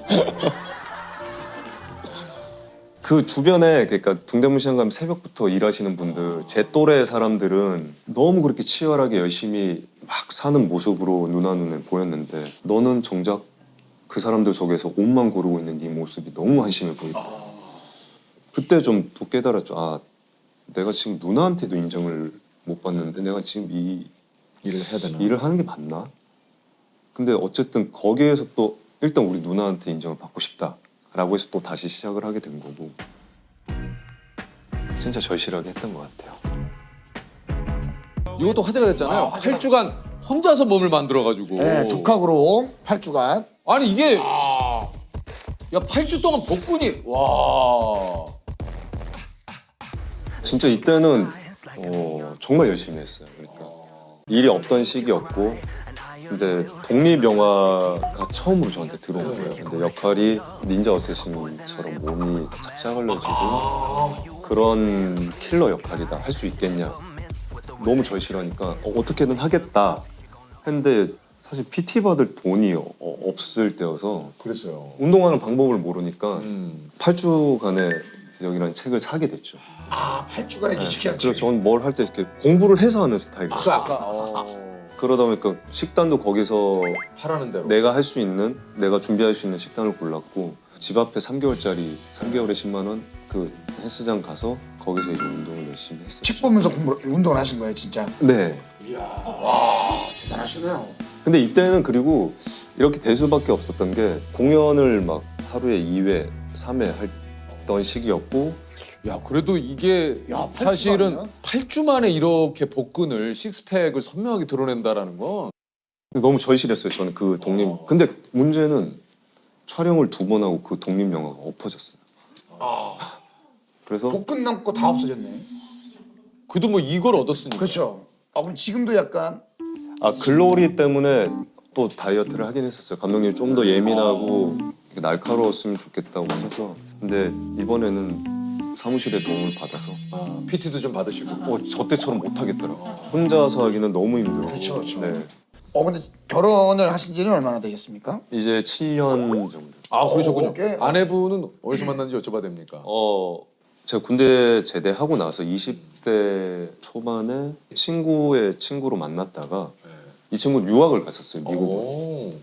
그 주변에 그러니까 동대문 시장 가면 새벽부터 일하시는 분들 제 또래 사람들은 너무 그렇게 치열하게 열심히 막 사는 모습으로 누나 눈에 보였는데 너는 정작 그 사람들 속에서 옷만 고르고 있는 네 모습이 너무 한심해 보이고 그때 좀 또 깨달았죠. 내가 지금 누나한테도 인정을 못 받는데 내가 지금 이 일을 해야 되나? 일을 하는 게 맞나? 근데 어쨌든 거기에서 또 일단 우리 누나한테 인정을 받고 싶다라고 해서 또 다시 시작을 하게 된 거고 진짜 절실하게 했던 것 같아요. 이것도 화제가 됐잖아요. 8주간 혼자서 몸을 만들어가지고. 네, 독학으로 8주간. 아니 이게 야 8주 동안 복근이 와. 진짜 이때는 정말 열심히 했어요. 그러니까 일이 없던 시기였고 근데 독립영화가 처음으로 저한테 들어온 거예요. 근데 역할이 닌자 어쌔신처럼 몸이 짝짝을려지고 그런 킬러 역할이다. 할 수 있겠냐. 너무 절실하니까 어떻게든 하겠다 했는데 사실 PT 받을 돈이 없을 때여서 그랬어요. 운동하는 방법을 모르니까 8주간의 기적이라는 책을 사게 됐죠. 8주간의 기적이라는 그래서 저는 뭘 할 때 이렇게 공부를 해서 하는 스타일이었어요. 아까 그러다 보니까 식단도 거기서 하라는 대로. 내가 할 수 있는, 내가 준비할 수 있는 식단을 골랐고 집 앞에 3개월짜리 3개월에 10만 원 그 헬스장 가서 거기서 이제 운동을 열심히 했어요. 책 보면서 운동을 하신 거예요, 진짜? 네. 대단하시네요. 근데 이때는 그리고 이렇게 될 수밖에 없었던 게 공연을 막 하루에 2회, 3회 했던 시기였고 야 그래도 이게 야, 사실은 8주 만이야? 8주 만에 이렇게 복근을 식스팩을 선명하게 드러낸다라는 건 너무 절실했어요. 저는 그 독립. 근데 문제는 촬영을 2번 하고 그 독립 영화가 엎어졌어요. 그래서 복근 남고 다 없어졌네. 그래도 뭐 이걸 얻었으니까. 그렇죠. 그럼 지금도 약간 글로리 때문에 또 다이어트를 하긴 했었어요. 감독님이 좀 더 예민하고 이렇게 날카로웠으면 좋겠다고 하셔서. 근데 이번에는 사무실의 도움을 받아서 PT도 좀 받으시고. 저 때처럼 못 하겠더라고요. 혼자서 하기는 너무 힘들어. 그렇죠. 네. 근데 결혼을 하신 지는 얼마나 되셨습니까? 이제 7년 정도. 그러셨군요. 오케이. 아내분은 어디서 만났는지 여쭤봐도 됩니까? 제가 군대 제대하고 나서 20대 초반에 친구의 친구로 만났다가 이 친구는 유학을 갔었어요, 미국으로.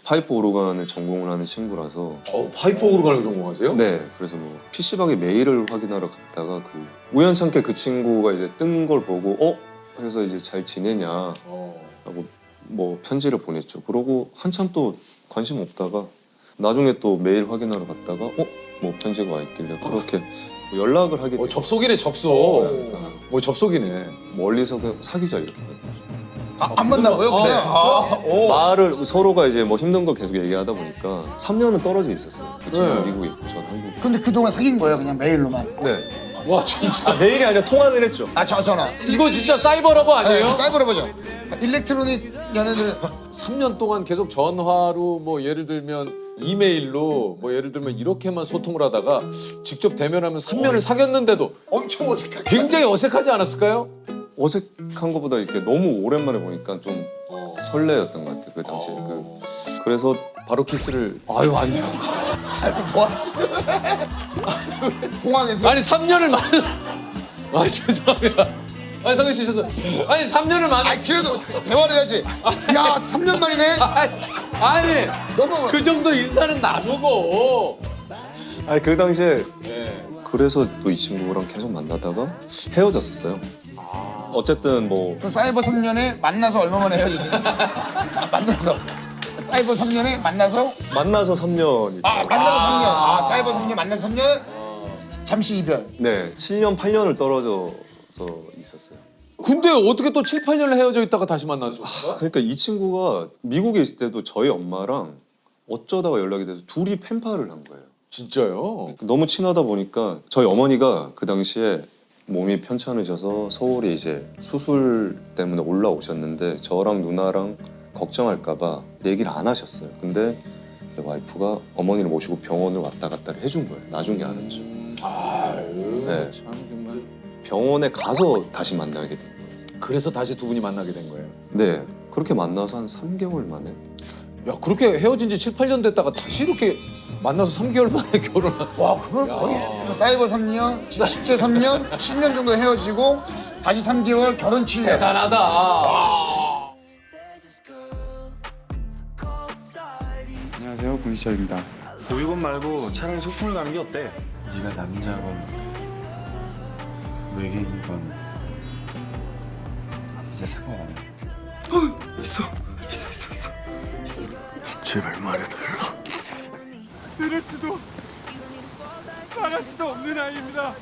파이프 오르간을 전공을 하는 친구라서. 파이프 오르간을 전공하세요? 네, 그래서 뭐 PC방에 메일을 확인하러 갔다가 우연찮게 그 친구가 이제 뜬 걸 보고 그래서 이제 잘 지내냐 하고 뭐 편지를 보냈죠. 그러고 한참 또 관심 없다가 나중에 또 메일 확인하러 갔다가 뭐 편지가 와 있길래 그렇게 연락을 하게 됐어요. 접속이네, 접속. 뭐 접속이네. 멀리서 그냥 사귀자 이렇게 된 거죠. 안 만나고요? 그냥? 말을 서로가 이제 뭐 힘든 거 계속 얘기하다 보니까 3년은 떨어져 있었어요. 그 친구 네. 미국에 있고 저는 한국에. 근데 그동안 사귄 거예요? 그냥 메일로만? 네. 와, 진짜. 메일이 아니라 통화를 했죠. 전화. 이거 진짜 사이버러버 아니에요? 사이버러버죠. 일렉트로닉 연애들 3년 동안 계속 전화로 뭐 예를 들면 이메일로 뭐 예를 들면 이렇게만 소통을 하다가 직접 대면하면 3년을 사귀었는데도 엄청 어색하게. 굉장히 어색하지 않았을까요? 어색한 것보다 이렇게 너무 오랜만에 보니까 좀 설레였던 것 같아요. 그 당시에. 그래서 바로 키스를. 아유 아니요. 뭐 하시는 공항에서? 아니 3년을 죄송합니다. 아니 성현 씨 죄송. 아니 3년을 그래도 대화를 해야지. 야 3년 만이네? 아니 너무 그 정도 인사는 나누고. 그 당시에 네. 그래서 또 이 친구랑 계속 만나다가 헤어졌었어요. 어쨌든 뭐 그 사이버 3년에 만나서 얼마 만에 헤어지신 거예요? 만나서 사이버 3년에 만나서 3년이죠. 만나서 3년. 사이버 3년 만나서 3년 잠시 이별. 네, 7년 8년을 떨어져서 있었어요. 근데 어떻게 또 7, 8년을 헤어져 있다가 다시 만나서? 그러니까 이 친구가 미국에 있을 때도 저희 엄마랑 어쩌다가 연락이 돼서 둘이 펜팔을 한 거예요. 진짜요? 너무 친하다 보니까 저희 어머니가 그 당시에 몸이 편찮으셔서 서울에 이제 수술 때문에 올라오셨는데 저랑 누나랑 걱정할까 봐 얘기를 안 하셨어요. 근데 와이프가 어머니를 모시고 병원을 왔다 갔다 해준 거예요. 나중에 알았죠. 네. 참 정말. 병원에 가서 다시 만나게 된 거예요. 그래서 다시 두 분이 만나게 된 거예요. 네, 그렇게 만나서 한 3개월 만에. 야 그렇게 헤어진 지 7, 8년 됐다가 다시 이렇게 만나서 3개월 만에 결혼한. 와 그건 거의 사이버 3년, 실제 3년, 7년 정도 헤어지고 다시 3개월, 결혼 7년. 대단하다. 안녕하세요, 군시철입니다. 보육원 말고 차라리 소풍을 가는 게 어때? 네가 남자건 외계인건 이제 상관 안 해. 있어. 제발 말해달라. 들을 수도 말할 수도 없는 아이입니다.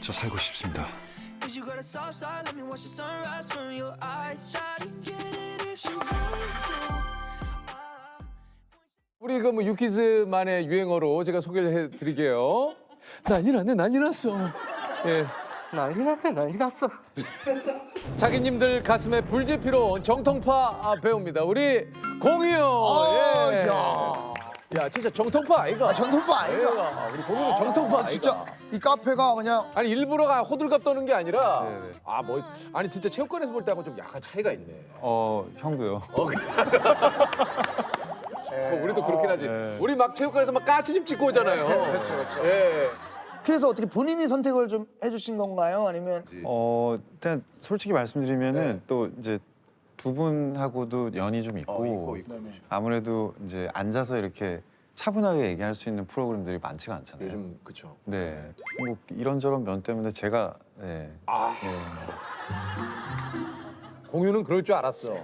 저 살고 싶습니다. 우리 그 뭐 유키즈만의 유행어로 제가 소개를 해드릴게요. 난리 났네, 난리 났어. 예. 난리 났네, 난리 났어. 자기님들 가슴에 불지피러 온 정통파 배우입니다. 우리 공유. 예. 야 진짜 정통파 아이가. 전통파 아이가. 우리 공유는 정통파 아이가. 진짜 이 카페가 그냥 아니 일부러가 호들갑 떠는 게 아니라 아니 진짜 체육관에서 볼 때하고 좀 약간 차이가 있네. 형도요. 우리도 그렇긴 하지. 우리 막 체육관에서 막 까치집 찍고 오잖아요. 그렇죠. 예. 그래서 어떻게 본인이 선택을 좀 해주신 건가요? 아니면 일단 솔직히 말씀드리면은 또 이제 두 분하고도 연이 좀 있고 아무래도 이제 앉아서 이렇게 차분하게 얘기할 수 있는 프로그램들이 많지가 않잖아요. 요즘 그렇죠. 네, 뭐 이런저런 면 때문에 제가 공유는 그럴 줄 알았어.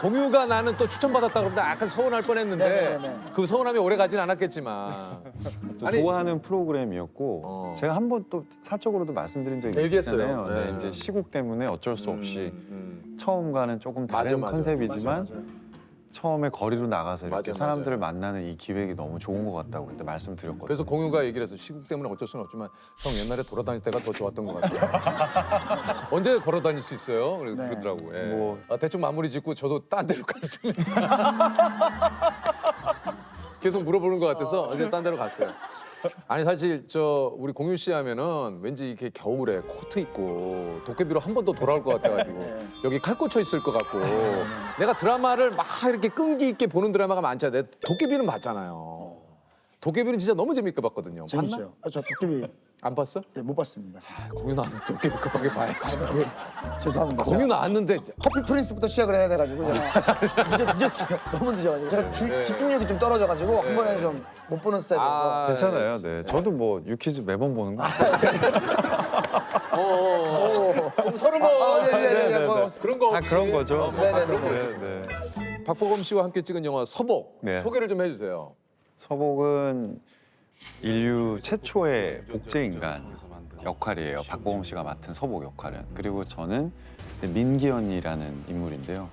공유가 나는 또 추천받았다 그러는데 약간 서운할 뻔했는데 네네네. 그 서운함이 오래 가진 않았겠지만. 저 아니, 좋아하는 프로그램이었고 제가 한 번 또 사적으로도 말씀드린 적이 얘기했어요. 있잖아요. 네. 네, 이제 시국 때문에 어쩔 수 없이 처음과는 조금 다른 맞아. 컨셉이지만 처음에 거리로 나가서 이렇게 맞아. 사람들을 만나는 이 기획이 너무 좋은 것 같다고 그때 말씀드렸거든요. 그래서 공유가 얘기를 해서 시국 때문에 어쩔 수는 없지만 형 옛날에 돌아다닐 때가 더 좋았던 것 같아요. 언제 걸어 다닐 수 있어요? 그러더라고. 예. 뭐. 대충 마무리 짓고 저도 딴 데로 갔습니다. 계속 물어보는 것 같아서 이제 딴 데로 갔어요. 아니 사실 우리 공유 씨 하면은 왠지 이렇게 겨울에 코트 입고 도깨비로 한 번 더 돌아올 것 같아가지고 여기 칼 꽂혀 있을 것 같고 내가 드라마를 막 이렇게 끈기 있게 보는 드라마가 많잖아요. 내 도깨비는 봤잖아요. 도깨비는 진짜 너무 재밌게 봤거든요. 봤나? 재밌죠. 저 도깨비 안 봤어? 네, 못 봤습니다. 공유 나왔는데 도깨비 급하게 봐야지. 죄송합니다. 공유 나왔는데 커피 프린스부터 시작을 해야 돼가지고 제가 늦었어요. 너무 늦어가지고 제가 집중력이 좀 떨어져가지고 한 번에 좀 못 보는 스타일이라서. 괜찮아요. 네. 저도 뭐 유퀴즈 매번 보는 거 아니에요. 그럼 서로 뭐 네. 그런 거 없이 그런 거죠. 네네네. 네. 박보검 씨와 함께 찍은 영화 서복 네. 소개를 좀 해주세요. 서복은 인류 최초의 복제인간 역할이에요. 박보검 씨가 맡은 서복 역할은. 그리고 저는 이제 민기현이라는 인물인데요.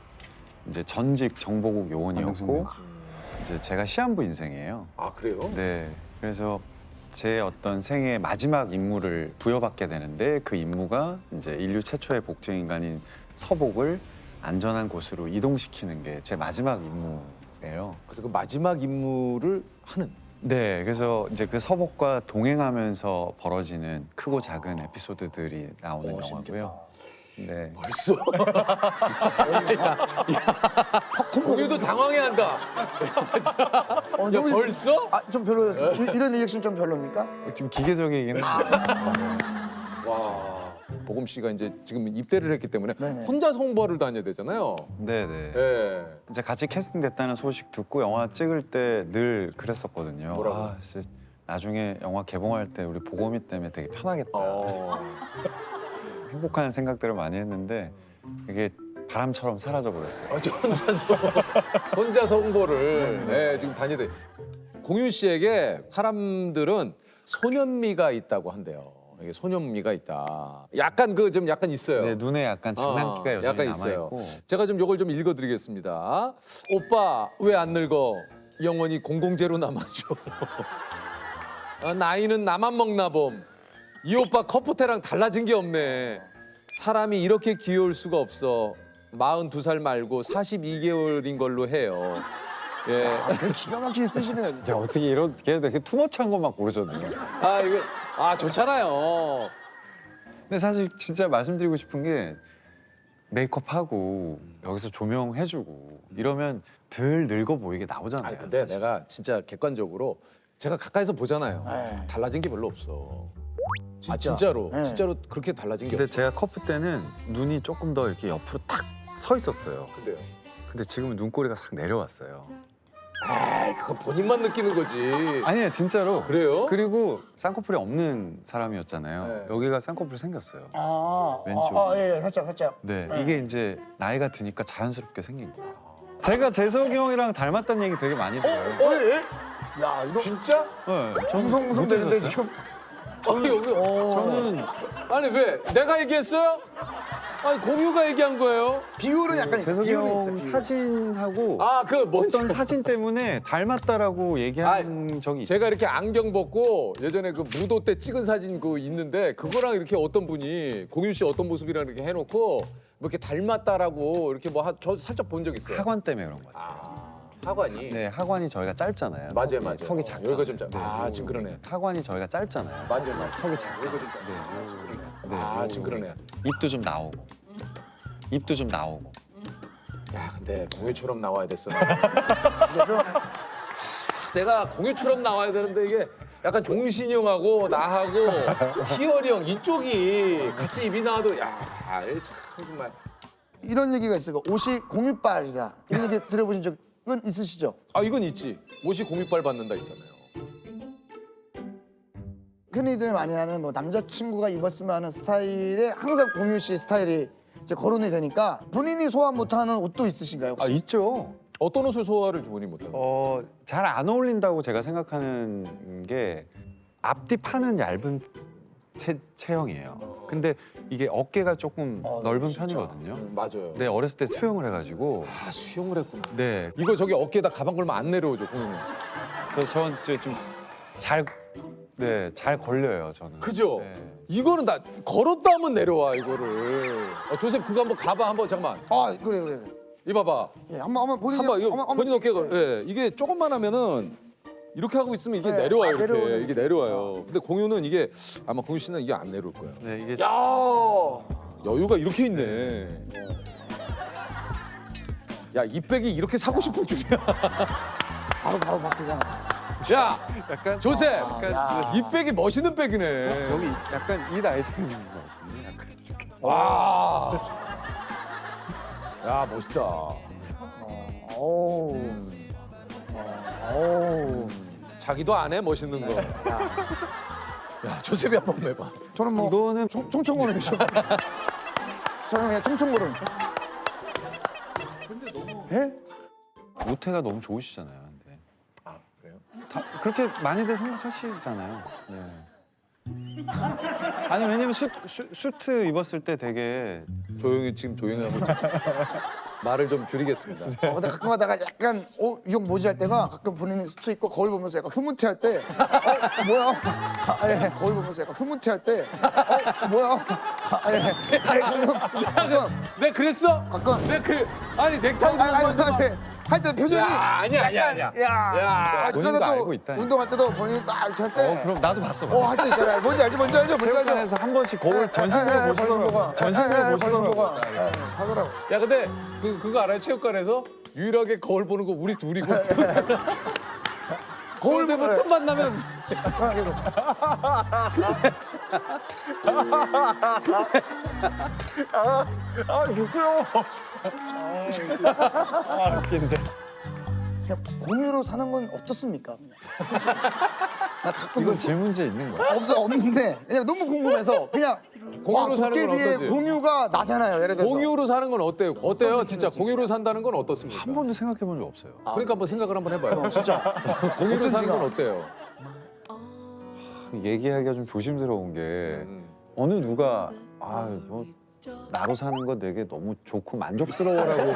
이제 전직 정보국 요원이었고 이제 제가 시한부 인생이에요. 아 그래요? 네. 그래서 제 어떤 생의 마지막 임무를 부여받게 되는데 그 임무가 이제 인류 최초의 복제인간인 서복을 안전한 곳으로 이동시키는 게 제 마지막 임무예요. 그래서 그 마지막 임무를 하는. 네, 그래서 이제 그 서복과 동행하면서 벌어지는 크고 작은 에피소드들이 나오는 영화고요. 네. 벌써? 공유도 당황해한다. 야 벌써? 좀 별로였어요. 이런 리액션 좀 별로입니까? 좀 기계적이긴 해요. 와. 보검 씨가 이제 지금 입대를 했기 때문에 네네. 혼자 홍보를 다녀야 되잖아요. 네네. 예. 이제 같이 캐스팅됐다는 소식 듣고 영화 찍을 때 늘 그랬었거든요. 뭐라고? 아, 진짜 나중에 영화 개봉할 때 우리 보검이 때문에 되게 편하겠다. 행복한 생각들을 많이 했는데 이게 바람처럼 사라져 버렸어요. 저 혼자서 홍보를 지금 다니대. 공윤 씨에게 사람들은 소년미가 있다고 한대요. 이게 소년미가 있다. 약간 약간 있어요. 네, 눈에 약간 장난기가 여전히 약간 남아 있어요. 있고. 제가 좀 이걸 좀 읽어드리겠습니다. 오빠 왜 안 늙어? 영원히 공공재로 남아줘. 나이는 나만 먹나 봄. 이 오빠 커프테랑 달라진 게 없네. 사람이 이렇게 귀여울 수가 없어. 42살 말고 42개월인 걸로 해요. 예. 기가 막히게 쓰시네요. 진짜. 어떻게 이렇게 되게 투머치한 것만 고르셨네요. 좋잖아요. 근데 사실 진짜 말씀드리고 싶은 게 메이크업하고 여기서 조명해주고 이러면 덜 늙어 보이게 나오잖아요. 아니 근데 사실. 내가 진짜 객관적으로 제가 가까이서 보잖아요. 네. 달라진 게 별로 없어. 진짜. 진짜로 네. 진짜로 그렇게 달라진 게 근데 없어. 제가 커프 때는 눈이 조금 더 이렇게 옆으로 탁 서 있었어요. 근데요. 근데 지금은 눈꼬리가 싹 내려왔어요. 그거 본인만 느끼는 거지. 아니에요, 진짜로. 그래요? 그리고 쌍꺼풀이 없는 사람이었잖아요. 네. 여기가 쌍꺼풀이 생겼어요. 왼쪽. 예, 살짝. 네, 이게 이제 나이가 드니까 자연스럽게 생긴 거예요. 제가 재석이 형이랑 닮았다는 얘기 되게 많이 들어요. 예? 야, 이거 진짜? 네, 정성성 되는데 지금. 아니 여기 저는 아니 왜 내가 얘기했어요? 아니 공유가 얘기한 거예요. 비율은 약간 있어. 재석이 비율은 형 있어. 사진하고 뭔지 어떤 사진 때문에 닮았다라고 얘기한 적이 있어요. 제가 이렇게 안경 벗고 예전에 그 무도 때 찍은 사진 그 있는데 그거랑 이렇게 어떤 분이 공유 씨 어떤 모습이랑 이렇게 해놓고 뭐 이렇게 닮았다라고 이렇게 저 살짝 본 적 있어요. 학원 때문에 그런 것 같아요. 학원이. 네, 학원이 저희가 짧잖아요. 맞아요. 턱이 작잖아요. 여기가 좀 짧아. 지금 그러네. 학원이 저희가 짧잖아요. 맞아요. 턱이 작잖아요. 여기가 좀 짧아. 네. 지금 그러네. 입도 좀 나오고. 입도 좀 나오고. 야, 근데 공유처럼 나와야 됐어. 그래서 내가 공유처럼 나와야 되는데 이게 약간 종신이 형하고 나하고 희열이 형 이쪽이 같이 입이 나와도 참 정말. 이런 얘기가 있어요. 옷이 공유빨이다. 이런 얘기 들어보신 적은 있으시죠? 이건 있지. 옷이 공유빨 받는다 있잖아요. 흔히들 많이 하는 뭐 남자친구가 입었으면 하는 스타일에 항상 공유 씨 스타일이 이제 거론이 되니까 본인이 소화 못하는 옷도 있으신가요? 아 혹시? 있죠. 어떤 옷을 소화를 본인이 못해요? 잘 안 어울린다고 제가 생각하는 게 앞뒤 파는 얇은 체형이에요. 근데 이게 어깨가 조금 넓은 진짜. 편이거든요. 맞아요. 네, 어렸을 때 수영을 해가지고. 아 수영을 했구나. 네. 이거 저기 어깨에다 가방 걸면 안 내려오죠, 공유는. 그래서 저는 좀 잘 걸려요, 저는. 그죠? 네. 이거는 나 걸었다 하면 내려와 이거를. 조셉 그거 한번 가봐 한번 잠깐만. 아 그래. 이봐봐. 예, 한번 본인이 한번 이거 한번 본인 어깨가 예 이게 조금만 하면은 이렇게 하고 있으면 이게 네, 내려와요 이렇게 내려오는. 이게 내려와요. 근데 공유는 이게 아마 공유 씨는 이게 안 내려올 거야. 네, 이게 야. 여유가 이렇게 있네. 야 이 백이 이렇게 사고 싶을 줄이야. 바로 바뀌잖아. 야 약간 조셉 야. 이 백이 멋있는 백이네. 여기 약간 이 나이대인 것 같은데. 약간. 와. 야 멋있다. 오. 오. 자기도 안 해 멋있는 거. 야 조셉이 한 번 해봐. 저는 뭐 이거는 총총거는 죠 저는 그냥 총총거는. 예? 모태가 너무 좋으시잖아요. 근데. 아 그래요? 다 그렇게 많이들 생각하시잖아요. 네. 아니 왜냐면 수트 입었을 때 되게 조용히 지금 조용히 하고 있죠. 말을 좀 줄이겠습니다. 근데 가끔가다가 약간 이거 뭐지 할 때가 가끔 본인이 수트 입고 거울 보면서 약간 흐뭇해할 때 뭐야? 예, 거울 보면서 약간 흐뭇해할 때 뭐야? 예, 가끔 내 그랬어? 가끔 내 그 아니 넥타이 할때 표정이 야 아니야. 야, 본인도 그러다 알고 또 있다니까. 운동할 때도 본인이 딱 이렇게 할 때 그럼 나도 봤어. 할 때 있잖아요. 뭔지 알죠? 체육관에서 한 번씩 거울 전신으로 보시더라고. 전신으로 보시더라고. 하더라고. 야 근데 그거 알아요? 체육관에서 유일하게 거울 보는 거 우리 둘이고. 거울 보면 틈 만나면 부끄러워. 웃긴데. 그냥 공유로 사는 건 어떻습니까? 그냥. 나 가끔 이건 질문지에 있는 거야. 없는데 그냥 너무 궁금해서 그냥 공유로 사는 도깨 건 뒤에 어떠세요? 공유가 나잖아요. 예를 들어서 공유로 사는 건 어때요? 어때요? 진짜 공유로 산다는 건 어떻습니까? 한 번도 생각해 본 적 없어요. 그러니까 한번 생각을 한번 해봐요. 진짜 공유로 사는 건 어떤지가. 어때요? 얘기하기가 좀 조심스러운 게 어느 누가 뭐 나로 사는 거 되게 너무 좋고 만족스러워라고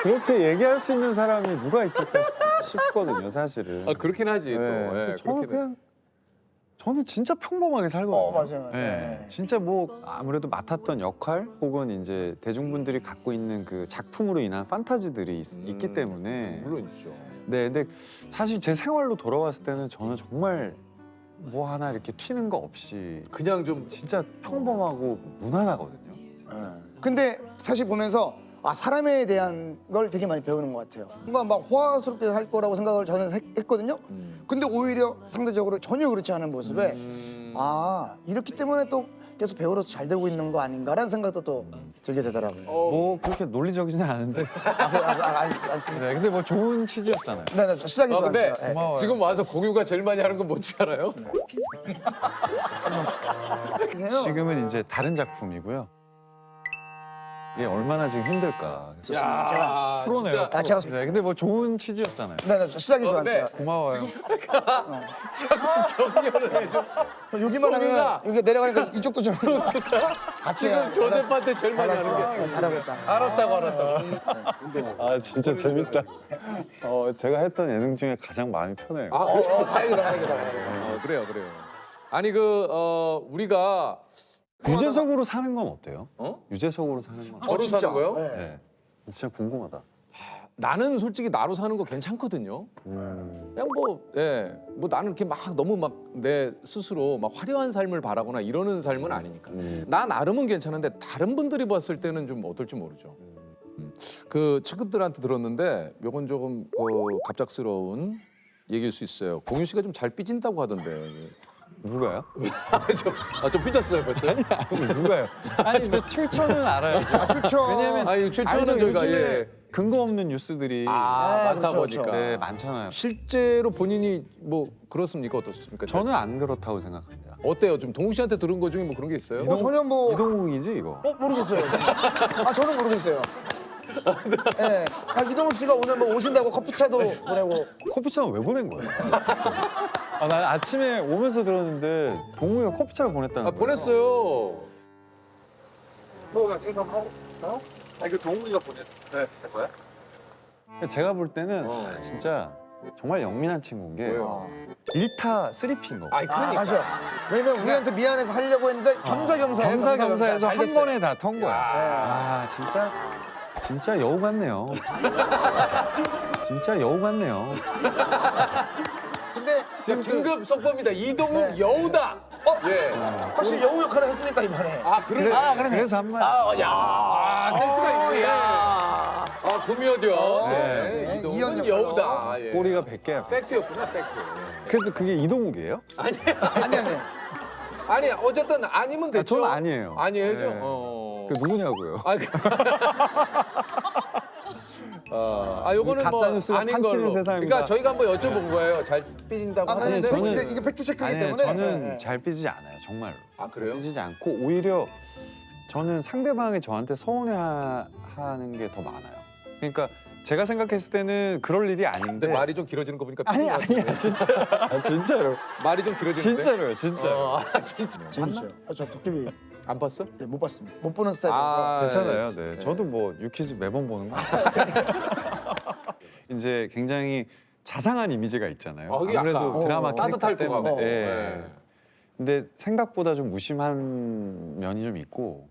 그렇게 얘기할 수 있는 사람이 누가 있을까 싶거든요, 사실은. 아 그렇긴 하지 또. 네, 예, 저는 그냥 저는 진짜 평범하게 살거든요. 맞아요. 네. 진짜 뭐 아무래도 맡았던 역할 혹은 이제 대중분들이 갖고 있는 그 작품으로 인한 판타지들이 있기 때문에. 물론 있죠. 네, 근데 사실 제 생활로 돌아왔을 때는 저는 정말 뭐 하나 이렇게 튀는 거 없이 그냥 좀 진짜 평범하고 무난하거든요. 근데 사실 보면서 사람에 대한 걸 되게 많이 배우는 것 같아요. 뭔가 막 호화스럽게 할 거라고 생각을 저는 했거든요. 근데 오히려 상대적으로 전혀 그렇지 않은 모습에 이렇기 때문에 또 계속 배우로서 잘 되고 있는 거 아닌가라는 생각도 또 들게 되더라고요. 뭐 그렇게 논리적이진 않은데. 않습니다. 네, 근데 뭐 좋은 취지였잖아요. 네, 시작이 근데 좋았어요. 네. 고마워요. 지금 와서 공유가 제일 많이 하는 건 뭔지 알아요? 지금은 이제 다른 작품이고요. 이게 얼마나 지금 힘들까. 그래서 제가 프로네요. 제가 네, 근데 뭐 좋은 취지였잖아요. 네, 시작이 좋았어요. 고마워요. 격려를 해줘. 여기만 하면 여기 내려가니까 이쪽도 좀 같이 지금 조셉한테 제일 많이 하는 게. 잘하겠다. 알았다고. 아 진짜 재밌다. 제가 했던 예능 중에 가장 마음이 편해요. 다행이다. 그래요. 아니 우리가 유재석으로 사는 건 어때요? 어? 유재석으로 사는 건. 저로 진짜? 사는 거요? 네. 네. 진짜 궁금하다. 나는 솔직히 나로 사는 거 괜찮거든요. 그냥 뭐 나는 이렇게 막 너무 막 내 스스로 막 화려한 삶을 바라거나 이러는 삶은 아니니까. 나 나름은 괜찮은데 다른 분들이 봤을 때는 좀 어떨지 모르죠. 그 친구들한테 들었는데 요건 조금 갑작스러운 얘기일 수 있어요. 공유 씨가 좀 잘 삐진다고 하던데. 누가요? 좀 삐졌어요 벌써? 누가요? 아니 근데 출처는 알아야죠. 출처. 왜냐면 출처는 저희가 요즘에 근거 없는 뉴스들이 많다 그렇죠, 보니까. 네, 많잖아요. 실제로 본인이 뭐 그렇습니까 어떻습니까? 저는 안 그렇다고 생각합니다. 어때요? 좀 동욱 씨한테 들은 거 중에 뭐 그런 게 있어요? 전혀 뭐 이동욱이지 이거? 모르겠어요. 저는 모르겠어요. 네. 이동욱 씨가 오늘 뭐 오신다고 커피차도 보내고. 커피차는 왜 보낸 거예요? 난 아침에 오면서 들었는데 동욱이가 커피차를 보냈다는 거예요. 보냈어요. 이거 동욱이가 보냈던 거야? 제가 볼 때는 진짜 정말 영민한 친구인 게 왜요? 1타 3피인 거. 아니 그러니까. 맞아. 왜냐면 우리한테 미안해서 하려고 했는데 겸사겸사해서 잘 한 됐어요. 번에 다 턴 거야. 진짜 여우 같네요. 진짜 여우 같네요. 근데 자, 긴급 속보입니다. 이동욱 여우다. 예. 확실히 여우 역할을 했으니까 이번에. 그러네. 그래서 한 말. 센스가 있네. 구미호죠. 네. 이동욱은 이현 여우다. 예. 꼬리가 100개야. 팩트였구나, 팩트. 그래서 그게 이동욱이에요? 아니. 아니, 어쨌든 아니면 됐죠. 저는 아니에요. 아니에요. 네. 그 누구냐고요? 요거는 뭐 가짜 뉴스가 아닌 판치는 걸로. 세상입니다. 그러니까 저희가 한번 여쭤본 거예요. 잘 삐진다고 하는데. 저는 이게 팩트 체크이기 때문에. 저는 잘 삐지지 않아요, 정말로. 그래요? 삐지지 않고 오히려 저는 상대방이 저한테 서운해하는 게 더 많아요. 그러니까 제가 생각했을 때는 그럴 일이 아닌데. 근데 말이 좀 길어지는 거 보니까 아니야, 진짜. 진짜로. 말이 좀 길어지는데. 진짜로요, 진짜. 진짜. 재밌어요. 저 도깨비 안 봤어? 네, 못 봤습니다. 못 보는 스타일이라서. 괜찮아요. 네. 저도 뭐 유퀴즈 매번 보는 거. 이제 굉장히 자상한 이미지가 있잖아요. 그게 아무래도 약간, 드라마 따뜻할 캐릭터 것 같고. 때문에. 예. 네. 근데 생각보다 좀 무심한 면이 좀 있고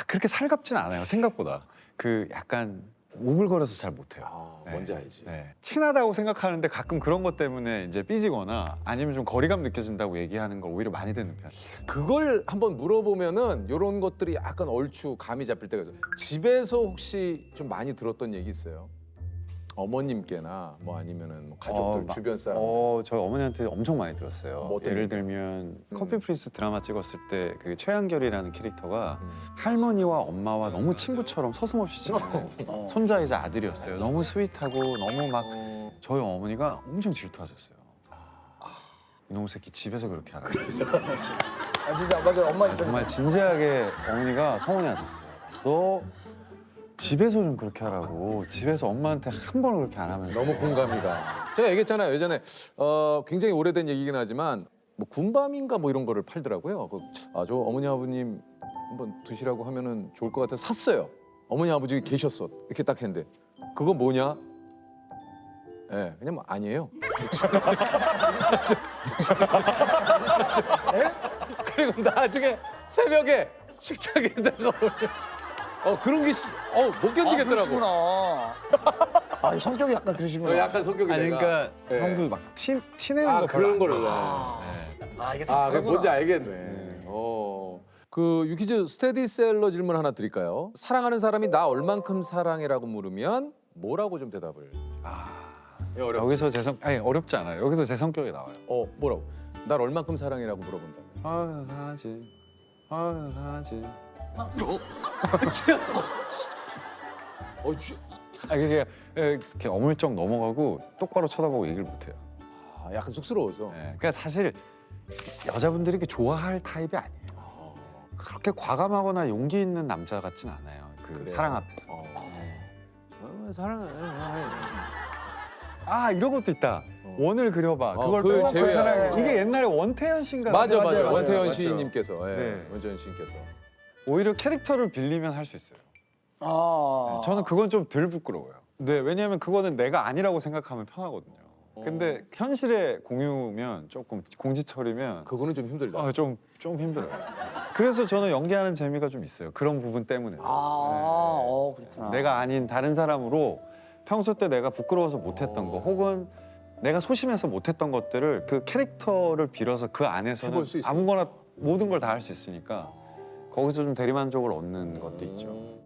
그렇게 살갑진 않아요. 생각보다. 그 약간 오글거려서 잘 못해요. 뭔지 알지. 네. 친하다고 생각하는데 가끔 그런 것 때문에 이제 삐지거나 아니면 좀 거리감 느껴진다고 얘기하는 걸 오히려 많이 듣는 편이에요. 그걸 한번 물어보면은 이런 것들이 약간 얼추 감이 잡힐 때가 있어요. 집에서 혹시 좀 많이 들었던 얘기 있어요? 어머님께나 뭐 아니면은 뭐 가족들 주변 사람. 저희 어머니한테 엄청 많이 들었어요. 뭐 어떤 예를 얘기요? 들면 커피 프린스 드라마 찍었을 때 그 최한결이라는 캐릭터가 할머니와 엄마와 너무 친구처럼 서슴없이 지내는 손자이자 아들이었어요. 너무 스윗하고 너무 막 저희 어머니가 엄청 질투하셨어요. 이놈의 새끼 집에서 그렇게 하라. 진짜 맞아요. 엄마 입장에서. 정말 진지하게 어머니가 서운해하셨어요. 너 집에서 좀 그렇게 하라고. 집에서 엄마한테 한 번을 그렇게 안 하면서. 너무 공감이 가. 제가 얘기했잖아요. 예전에 굉장히 오래된 얘기긴 하지만 뭐 군밤인가 뭐 이런 거를 팔더라고요. 저 어머니 아버님 한번 드시라고 하면은 좋을 것 같아서 샀어요. 어머니 아버지 계셨어. 이렇게 딱 했는데 그거 뭐냐? 예, 그냥 뭐 아니에요. 그리고 나중에 새벽에 식탁에다가 그런 게 못 견디겠더라고. 그러시구나. 이 성격이 약간 그러시구나. 약간 성격이 아니 내가. 그러니까 예. 형도 막 티내는 거 그런 걸로. 이게 그게 뭔지 알겠네. 그 유퀴즈 스테디셀러 질문 하나 드릴까요? 사랑하는 사람이 나 얼만큼 사랑해라고 물으면 뭐라고 좀 대답을? 어렵지. 여기서 어렵지 않아요. 여기서 제 성격이 나와요. 뭐라고? 날 얼만큼 사랑해라고 물어본다면? 사랑하지. 사랑하지. 그게 이렇게 어물쩍 넘어가고 똑바로 쳐다보고 얘기를 못해요. 약간 쑥스러워서. 그러니까 사실 여자분들이 이렇게 좋아할 타입이 아니에요. 그렇게 과감하거나 용기 있는 남자 같진 않아요. 그래요? 사랑 앞에서. 사랑해. 이런 것도 있다. 원을 그려봐. 그걸 그 빼놓고 제외하고. 사랑해. 이게 옛날에 원태현 씨인가? 맞아. 맞아요. 원태현 맞아요. 시인님께서. 네. 원태현 시인께서. 오히려 캐릭터를 빌리면 할 수 있어요. 저는 그건 좀 덜 부끄러워요. 네, 왜냐하면 그거는 내가 아니라고 생각하면 편하거든요. 근데 현실의 공유면 조금 공지처리면 그거는 좀 힘들다. 좀 힘들어요. 그래서 저는 연기하는 재미가 좀 있어요. 그런 부분 때문에. 그렇구나. 내가 아닌 다른 사람으로 평소 때 내가 부끄러워서 못했던 거 혹은 내가 소심해서 못했던 것들을 그 캐릭터를 빌어서 그 안에서는 해볼 수 있어요. 아무거나 모든 걸 다 할 수 있으니까 거기서 좀 대리만족을 얻는 것도 있죠.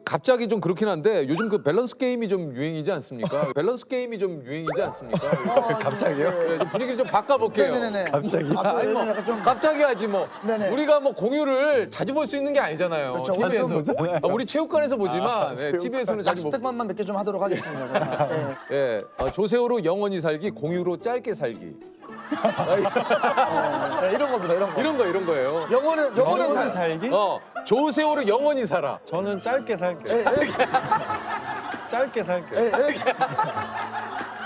갑자기 좀 그렇긴 한데 요즘 그 밸런스 게임이 좀 유행이지 않습니까? 밸런스 게임이 좀 유행이지 않습니까? 갑자기요? 네, 좀 분위기를 좀 바꿔볼게요. 네네네. 갑자기? 아니 뭐 약간 좀 갑자기 하지 뭐. 네네. 우리가 뭐 공유를 자주 볼 수 있는 게 아니잖아요. 그렇죠. TV에서. 보잖아요. 우리 체육관에서 보지만 TV에서는 자주 못. 약속백만만 몇 개 좀 하도록 하겠습니다. 조세호로 영원히 살기, 공유로 짧게 살기. 네, 이런 겁니다. 이런 거. 이런 거예요. 영원한 살기? 조세호로 영원히 살아. 저는 짧게 살게요. 짧게 살게요.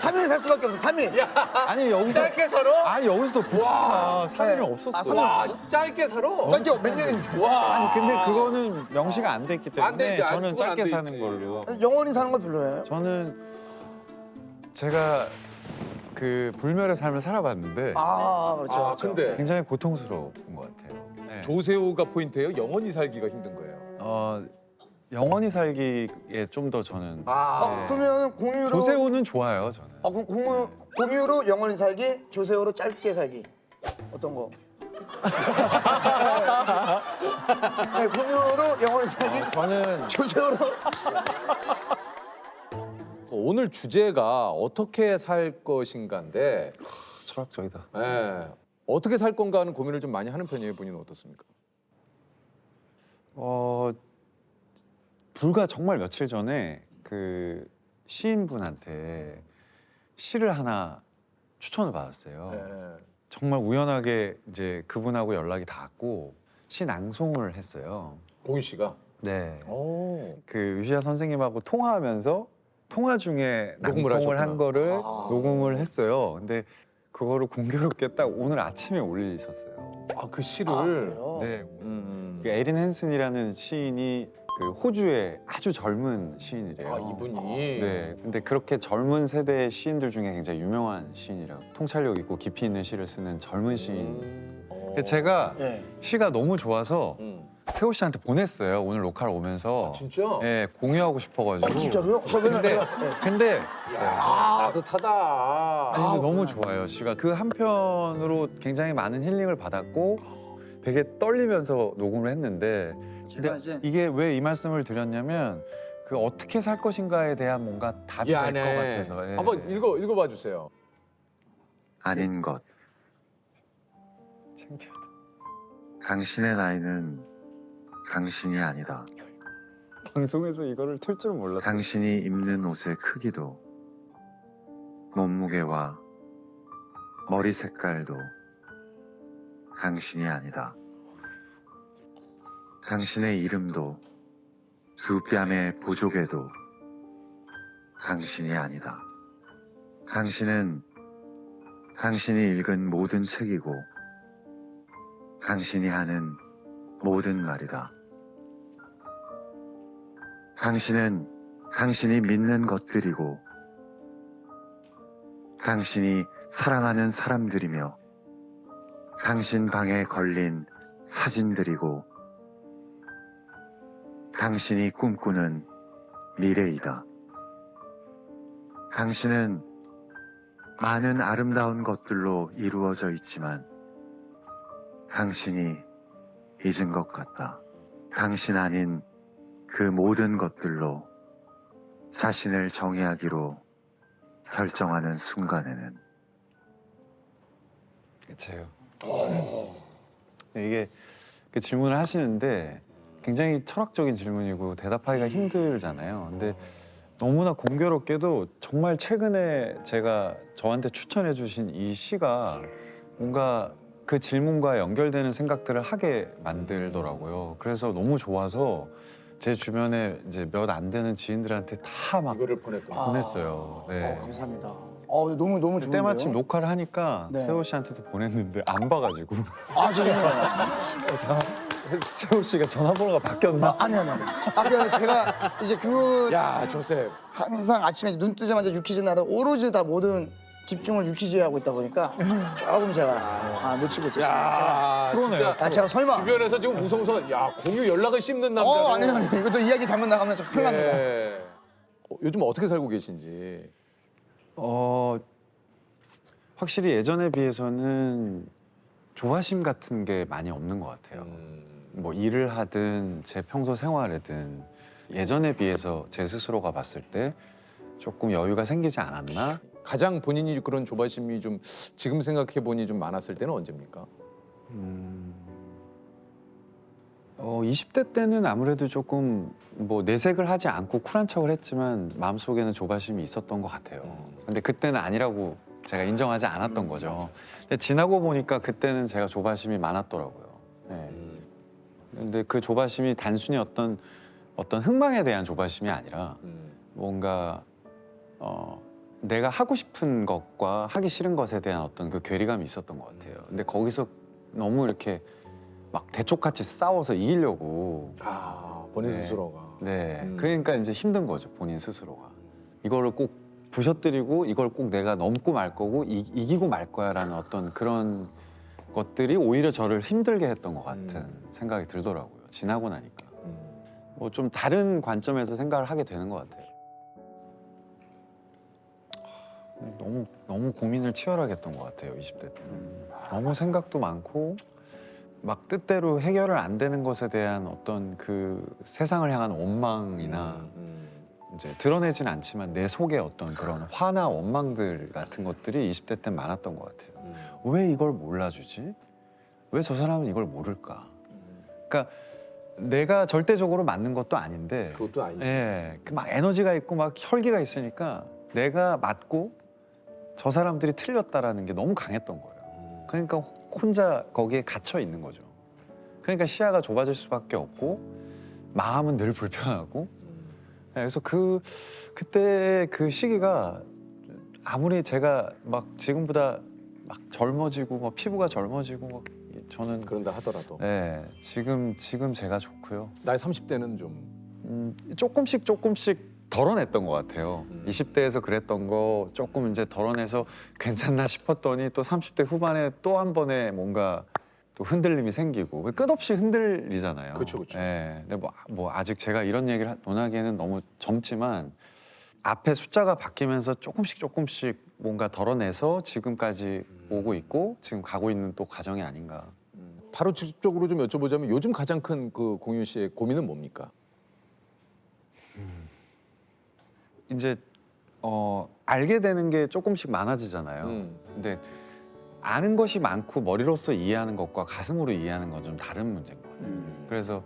3일 살 수밖에 없어. 3일. 아니 여기서 짧게 살아? 아니 여기서도 붙이나 3일은 없었어. 와, 짧게 살아? 짧게 몇 년인데. 와. 아니 근데 그거는 명시가 안 돼 있기 안 돼 때문에 있지. 저는 그건 안 짧게 돼 사는 있지. 걸로. 영원히 사는 거 별로예요. 저는 제가 그 불멸의 삶을 살아봤는데 그렇죠. 아, 근데 굉장히 고통스러운 것 같아요. 네. 조세호가 포인트예요? 영원히 살기가 힘든 거예요. 영원히 살기에 좀 더 저는 그러면 공유로 조세호는 좋아요 저는. 그럼 공유로 영원히 살기, 조세호로 짧게 살기. 어떤 거? 네, 공유로 영원히 살기, 저는 조세호로. 오늘 주제가 어떻게 살 것인가인데 철학적이다. 어떻게 살 건가 하는 고민을 좀 많이 하는 편이에요. 본인은 어떻습니까? 불과 정말 며칠 전에 그 시인분한테 시를 하나 추천을 받았어요. 정말 우연하게 이제 그분하고 연락이 닿았고 시 낭송을 했어요. 공유 씨가? 네. 오. 그 유시아 선생님하고 통화하면서 통화 중에 녹음을 낭송을 한 하셨구나. 거를 녹음을 했어요. 근데 그거를 공교롭게 딱 오늘 아침에 올리셨어요. 그 시를? 네. 그 에린 헨슨이라는 시인이 그 호주의 아주 젊은 시인이래요. 이분이? 네. 근데 그렇게 젊은 세대의 시인들 중에 굉장히 유명한 시인이라고. 통찰력 있고 깊이 있는 시를 쓰는 젊은 시인. 근데 제가 시가 너무 좋아서 세호 씨한테 보냈어요. 오늘 로컬 오면서. 진짜? 네, 공유하고 싶어가지고. 진짜로요? 근데 따뜻하다. 아니, 근데 너무 좋아요. 시가 그 한편으로 굉장히 많은 힐링을 받았고 되게 떨리면서 녹음을 했는데 근데 이게 왜 이 말씀을 드렸냐면 그 어떻게 살 것인가에 대한 뭔가 답이 될 것 같아서. 예. 한번 읽어봐 주세요. 아닌 것. 창피하다. 당신의 나이는 당신이 아니다. 방송에서 이거를 틀 줄 몰랐어요. 당신이 입는 옷의 크기도 몸무게와 머리 색깔도 당신이 아니다. 당신의 이름도 두 뺨의 보조개도 당신이 아니다. 당신은 당신이 읽은 모든 책이고 당신이 하는 모든 말이다. 당신은 당신이 믿는 것들이고 당신이 사랑하는 사람들이며 당신 방에 걸린 사진들이고 당신이 꿈꾸는 미래이다. 당신은 많은 아름다운 것들로 이루어져 있지만 당신이 잊은 것 같다. 당신 아닌 그 모든 것들로 자신을 정의하기로 결정하는 순간에는 그렇죠. 이게 그 질문을 하시는데 굉장히 철학적인 질문이고 대답하기가 힘들잖아요. 근데 너무나 공교롭게도 정말 최근에 제가 저한테 추천해 주신 이 시가 뭔가 그 질문과 연결되는 생각들을 하게 만들더라고요. 그래서 너무 좋아서 제 주변에 이제 몇 안 되는 지인들한테 다 막 이거를 보냈어요. 네. 감사합니다. 너무 좋은데요. 때마침 녹화를 하니까 네. 세호 씨한테도 보냈는데 안 봐가지고 정말요? 제가 세호 씨가 전화번호가 바뀌었나? 아니. 그냥 제가 이제 야, 조셉. 항상 아침에 눈 뜨자마자 유퀴즈 나라 오로지 다 모든 집중을 유퀴즈에 하고 있다 보니까 조금 제가 놓치고 있었어요. 야, 진짜 제가 설마. 주변에서 지금 무서워서 야, 공유 연락을 씹는 남자. 아니. 이것도 이야기 잘못 나가면 저 큰일 납니다. 요즘 어떻게 살고 계신지. 확실히 예전에 비해서는 조바심 같은 게 많이 없는 것 같아요. 뭐 일을 하든 제 평소 생활이든 예전에 비해서 제 스스로가 봤을 때 조금 여유가 생기지 않았나? 가장 본인이 그런 조바심이 좀 지금 생각해 보니 좀 많았을 때는 언제입니까? 20대 때는 아무래도 조금 뭐 내색을 하지 않고 쿨한 척을 했지만 마음속에는 조바심이 있었던 것 같아요. 근데 그때는 아니라고 제가 인정하지 않았던 거죠. 근데 지나고 보니까 그때는 제가 조바심이 많았더라고요. 네. 근데 그 조바심이 단순히 어떤 흥망에 대한 조바심이 아니라 뭔가 내가 하고 싶은 것과 하기 싫은 것에 대한 어떤 그 괴리감이 있었던 것 같아요. 근데 거기서 너무 이렇게 막 대쪽같이 싸워서 이기려고. 본인 네. 스스로가. 네. 그러니까 이제 힘든 거죠, 본인 스스로가. 이거를 꼭 부셔뜨리고 이걸 꼭 내가 넘고 말 거고 이기고 말 거야라는 어떤 그런 것들이 오히려 저를 힘들게 했던 것 같은 생각이 들더라고요. 지나고 나니까. 뭐 좀 다른 관점에서 생각을 하게 되는 것 같아요. 너무 고민을 치열하게 했던 것 같아요, 20대 때는. 너무 생각도 많고 막 뜻대로 해결을 안 되는 것에 대한 어떤 그 세상을 향한 원망이나 이제 드러내진 않지만 내 속에 어떤 그런 화나 원망들 같은 것들이 20대 때 많았던 것 같아요. 왜 이걸 몰라주지? 왜 저 사람은 이걸 모를까? 그러니까 내가 절대적으로 맞는 것도 아닌데 그것도 아니지. 예, 그 막 에너지가 있고 막 혈기가 있으니까 내가 맞고 저 사람들이 틀렸다라는 게 너무 강했던 거예요. 그러니까 혼자 거기에 갇혀 있는 거죠. 그러니까 시야가 좁아질 수밖에 없고 마음은 늘 불편하고. 그래서 그때 그 시기가 아무리 제가 막 지금보다 막 젊어지고 막 피부가 젊어지고 막 저는 그런다 하더라도. 네, 지금 제가 좋고요. 나이 30대는 좀 조금씩 덜어냈던 것 같아요. 20대에서 그랬던 거 조금 이제 덜어내서 괜찮나 싶었더니 또 30대 후반에 또 한 번에 뭔가 또 흔들림이 생기고 끝없이 흔들리잖아요. 그렇죠. 네, 근데 뭐 아직 제가 이런 얘기를 논하기에는 너무 젊지만 앞에 숫자가 바뀌면서 조금씩 뭔가 덜어내서 지금까지 오고 있고 지금 가고 있는 또 과정이 아닌가. 바로 직접적으로 좀 여쭤보자면 요즘 가장 큰 그 공윤 씨의 고민은 뭡니까? 이제 알게 되는 게 조금씩 많아지잖아요. 근데 아는 것이 많고 머리로서 이해하는 것과 가슴으로 이해하는 건 좀 다른 문제인 것 같아요. 그래서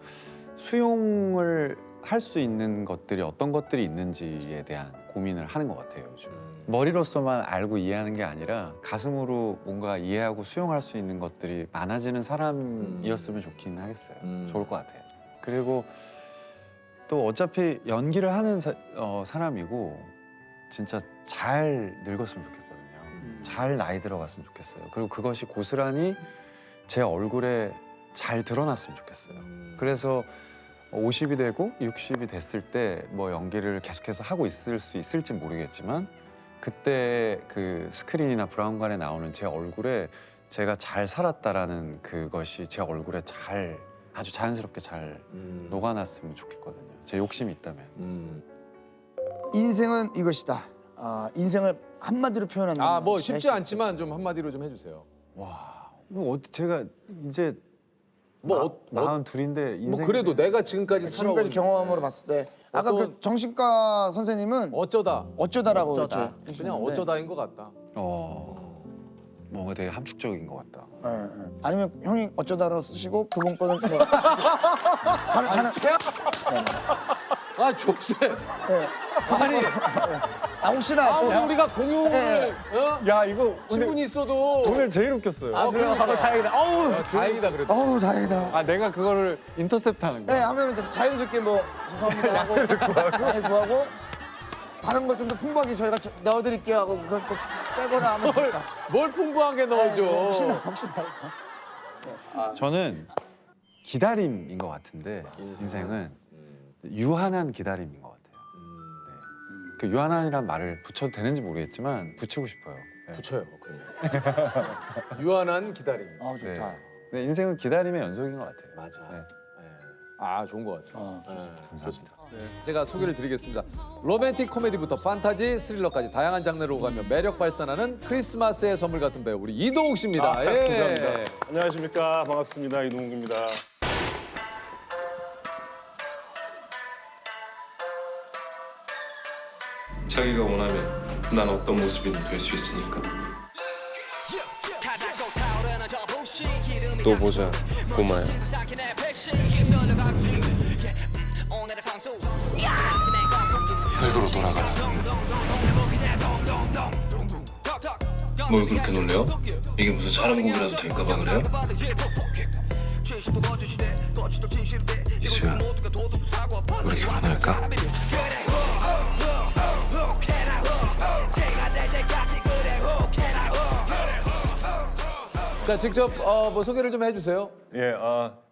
수용을 할 수 있는 것들이 어떤 것들이 있는지에 대한 고민을 하는 것 같아요, 요즘. 머리로서만 알고 이해하는 게 아니라 가슴으로 뭔가 이해하고 수용할 수 있는 것들이 많아지는 사람이었으면 좋긴 하겠어요. 좋을 것 같아요. 그리고 또 어차피 연기를 하는 사람이고 진짜 잘 늙었으면 좋겠거든요. 잘 나이 들어갔으면 좋겠어요. 그리고 그것이 고스란히 제 얼굴에 잘 드러났으면 좋겠어요. 그래서 50이 되고 60이 됐을 때 뭐 연기를 계속해서 하고 있을 수 있을지 모르겠지만 그때 그 스크린이나 브라운관에 나오는 제 얼굴에 제가 잘 살았다라는 그것이 제 얼굴에 아주 자연스럽게 잘 녹아났으면 좋겠거든요. 제 욕심이 있다면. 인생은 이것이다. 인생을 한마디로 표현한다. 뭐 쉽지 않지만 좀 한마디로 좀 해주세요. 와, 제가 이제 뭐 42인데 인생. 뭐 그래도 내가 지금까지 지금까지 경험으로 봤을 때 아까 그 정신과 선생님은 어쩌다라고 어쩌다. 이렇게 그냥 어쩌다인 것 같다. 뭔가 되게 함축적인 것 같다. 아니면 형이 어쩌다로 쓰시고 그분 거는 아 조세. 아니. 혹시나 또 우리가 공용을 야 이거 친분이 있어도 오늘 제일 웃겼어요. 그러니까. 다행이다. 다행이다 그래도. 다행이다. 내가 그거를 인터셉트하는 거야. 네, 하면 이제 자연스럽게 뭐 죄송합니다 하고 양해 구하고 다른 거 좀 더 풍부하게 저희가 넣어드릴게요 하고 그걸 또 빼거나 하면 될까? 뭘 풍부하게 넣어줘. 혹시나 저는 기다림인 것 같은데 인생은 유한한 기다림인 것 같아요. 네. 그 유한한이란 말을 붙여도 되는지 모르겠지만 붙이고 싶어요. 네. 붙여요. 유한한 기다림. 좋다. 네, 인생은 기다림의 연속인 것 같아요. 맞아. 네. 좋은 것 같아요. 감사합니다. 제가 소개를 드리겠습니다. 로맨틱 코미디부터 판타지, 스릴러까지 다양한 장르로 오가며 매력 발산하는 크리스마스의 선물 같은 배우 우리 이동욱 씨입니다. 감사합니다. 안녕하십니까. 반갑습니다. 이동욱입니다. 자기가 원하면 난 어떤 모습이든 될 수 있으니까. 또 보자, 꼬마야. 흙으로 돌아가라. 뭘 그렇게 놀래요? 이게 무슨 사람 고기라도 될까봐 그래요? 이수연, 우리 결혼할까? 자, 직접 뭐 소개를 좀 해주세요. 예,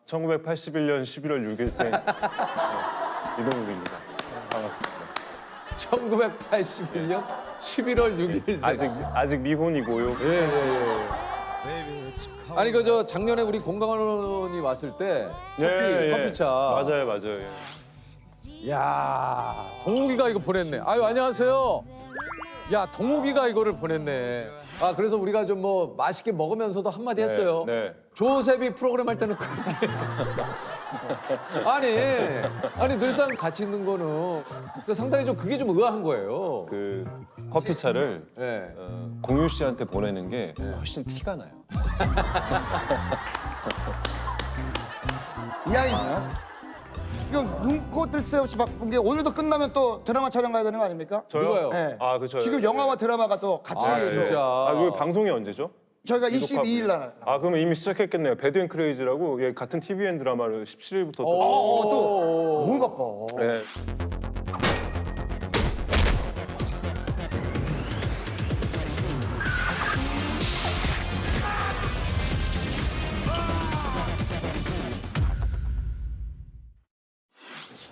1981년 11월 6일생 이동욱입니다. 반갑습니다. 1981년 11월 6일생. 아직 미혼이고요. 예. 아니 그저 작년에 우리 공강원이 왔을 때 커피차. 맞아요. 예. 야, 동욱이가 이거 보냈네. 아유, 안녕하세요. 야, 동욱이가 이거를 보냈네. 아, 그래서 우리가 좀 뭐 맛있게 먹으면서도 한마디 했어요. 네. 조셉이 프로그램 할 때는 그렇게. 아니 늘상 같이 있는 거는 그러니까 상당히 좀 그게 좀 의아한 거예요. 그 커피차를 네. 공유 씨한테 보내는 게 훨씬 티가 나요. 이 아이는 지금 눈코 뜰 새 없이 바쁜 게 오늘도 끝나면 또 드라마 촬영 가야 되는 거 아닙니까? 저요? 누가요? 네. 그쵸. 지금 영화와 드라마가 또 같이 아, 진짜. 그 방송이 언제죠? 저희가 22일 날. 그러면 이미 시작했겠네요. 배드 앤 크레이지라고 같은 TVN 드라마를 17일부터 또 너무 바빠. 네.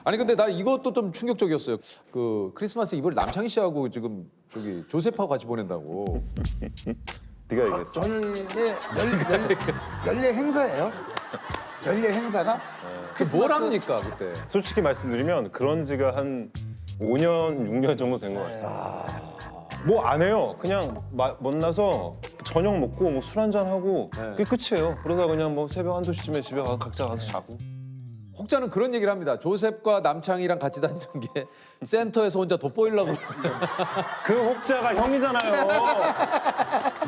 아니 근데 나 이것도 좀 충격적이었어요. 그 크리스마스 이브를 남창희 씨하고 지금 저기 조셉하고 같이 보낸다고. 네가 얘기했어. 저희의 연례 행사예요. 연례 행사가 그 뭘 합니까 그때? 솔직히 말씀드리면 그런 지가 한 5년, 6년 정도 된 것 같습니다. 뭐 안 해요. 그냥 만나서 저녁 먹고 뭐 술 한잔 하고 그게 끝이에요. 그러다 그냥 뭐 새벽 1~2시쯤에 집에 가서 각자 가서 자고. 혹자는 그런 얘기를 합니다. 조셉과 남창희랑 같이 다니는 게 센터에서 혼자 돋보이려고. 그 혹자가 형이잖아요.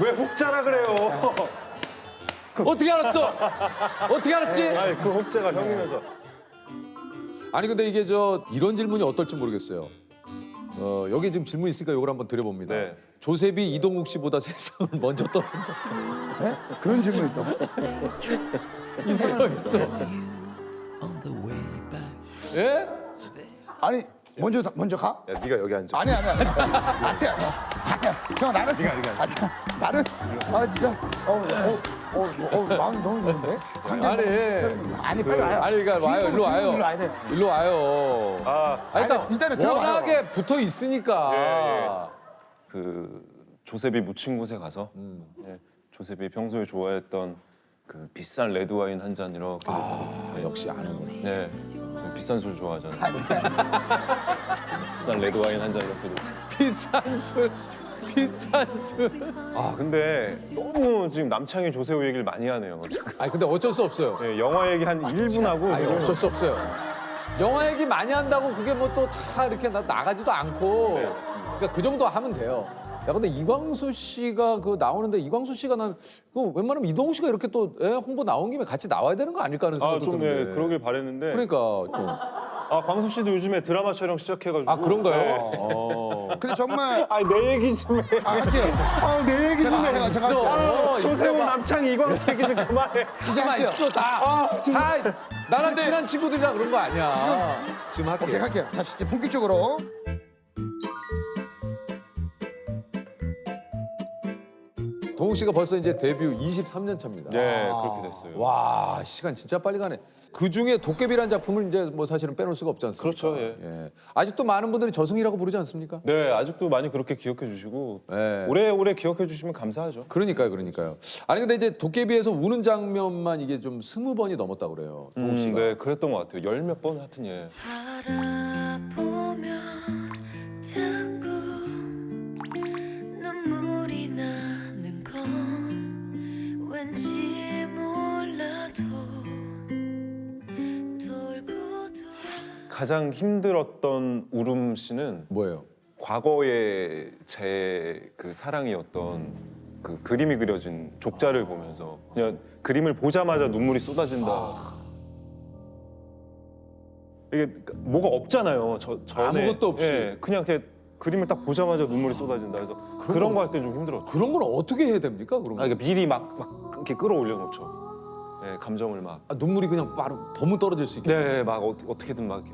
왜 혹자라 그래요? 어떻게 알았어? 어떻게 알았지? 아니 그 혹자가 형이면서. 아니 근데 이게 이런 질문이 어떨지 모르겠어요. 여기 지금 질문 있으니까 이걸 한번 드려봅니다. 네. 조셉이 이동욱 씨보다 세상을 먼저 떠난다. 네? 그런 질문이 있다고? 있어. 예? 아니 먼저 가? 야 네가 여기 앉아. 아니. 안돼. 형 나는. 네가 여기 앉아. 나는. 진짜. 마음이 너무 좋은데. 아니 빨리 와요. 아니 그러니까 와요. 일로 와요. 일로 와야 돼. 일로 와요. 일단은 들어와요. 워낙에 붙어 있으니까. 그 조셉이 묻힌 곳에 가서 조셉이 평소에 좋아했던 그 비싼 레드 와인 한 잔 이렇게 놓고. 역시 아는구나. 네, 비싼 술 좋아하잖아요. 비싼 레드 와인 한 잔 이렇게 놓고. 비싼 술. 근데 너무 지금 남창희 조세호 얘기를 많이 하네요. 아니 근데 어쩔 수 없어요. 네, 영화 얘기 한 1분 하고. 아니 어쩔 수 없어요. 영화 얘기 많이 한다고 그게 뭐 또 다 이렇게 나가지도 않고. 네, 맞습니다. 그러니까 그 정도 하면 돼요. 야 근데 이광수 씨가 나오는데 이광수 씨가 난 웬만하면 이동욱 씨가 이렇게 또 홍보 나온 김에 같이 나와야 되는 거 아닐까 하는 생각도 좀 드는데. 그러길 바랬는데. 그러니까 광수 씨도 요즘에 드라마 촬영 시작해가지고. 그런가요? 근데 정말 내 얘기 좀 해. 할게요. 내 얘기 좀 해. 제가 조세호, 남창희, 이광수 얘기 좀 그만해. 가만 있어 다 나랑 친한 친구들이랑 그런 거 아니야. 지금 할게요. 오케이 할게요. 자 진짜 본격적으로. 동욱 씨가 벌써 이제 데뷔 23년 차입니다. 네, 그렇게 됐어요. 와 시간 진짜 빨리 가네. 그 중에 도깨비라는 작품을 이제 뭐 사실은 빼놓을 수가 없지 않습니까? 그렇죠, 예. 아직도 많은 분들이 저승이라고 부르지 않습니까? 네, 아직도 많이 그렇게 기억해 주시고 네. 오래오래 기억해 주시면 감사하죠. 그러니까요. 아니 근데 이제 도깨비에서 우는 장면만 이게 좀 20번이 넘었다고 그래요. 동욱 씨가. 네, 그랬던 것 같아요. 10몇 번 하여튼 예. 바라보면 자꾸 눈물이 나는 건 왠지 몰라도 돌고 돌아 가장 힘들었던 울음 씨는 뭐예요? 과거의 제 그 사랑이었던 그 그림이 그려진 족자를 보면서 그냥 그림을 보자마자 눈물이 쏟아진다. 이게 뭐가 없잖아요. 전에 아무것도 없이. 예, 그냥 이렇게 그림을 딱 보자마자 눈물이 쏟아진다. 그래서 그런 거 할 때 좀 힘들었죠. 그런 건 어떻게 해야 됩니까? 그런 거. 그러니까 미리 막 이렇게 끌어올려 놓죠. 네, 감정을 막. 눈물이 그냥 바로 버무 떨어질 수 있게. 네, 막 어떻게든 막 이렇게.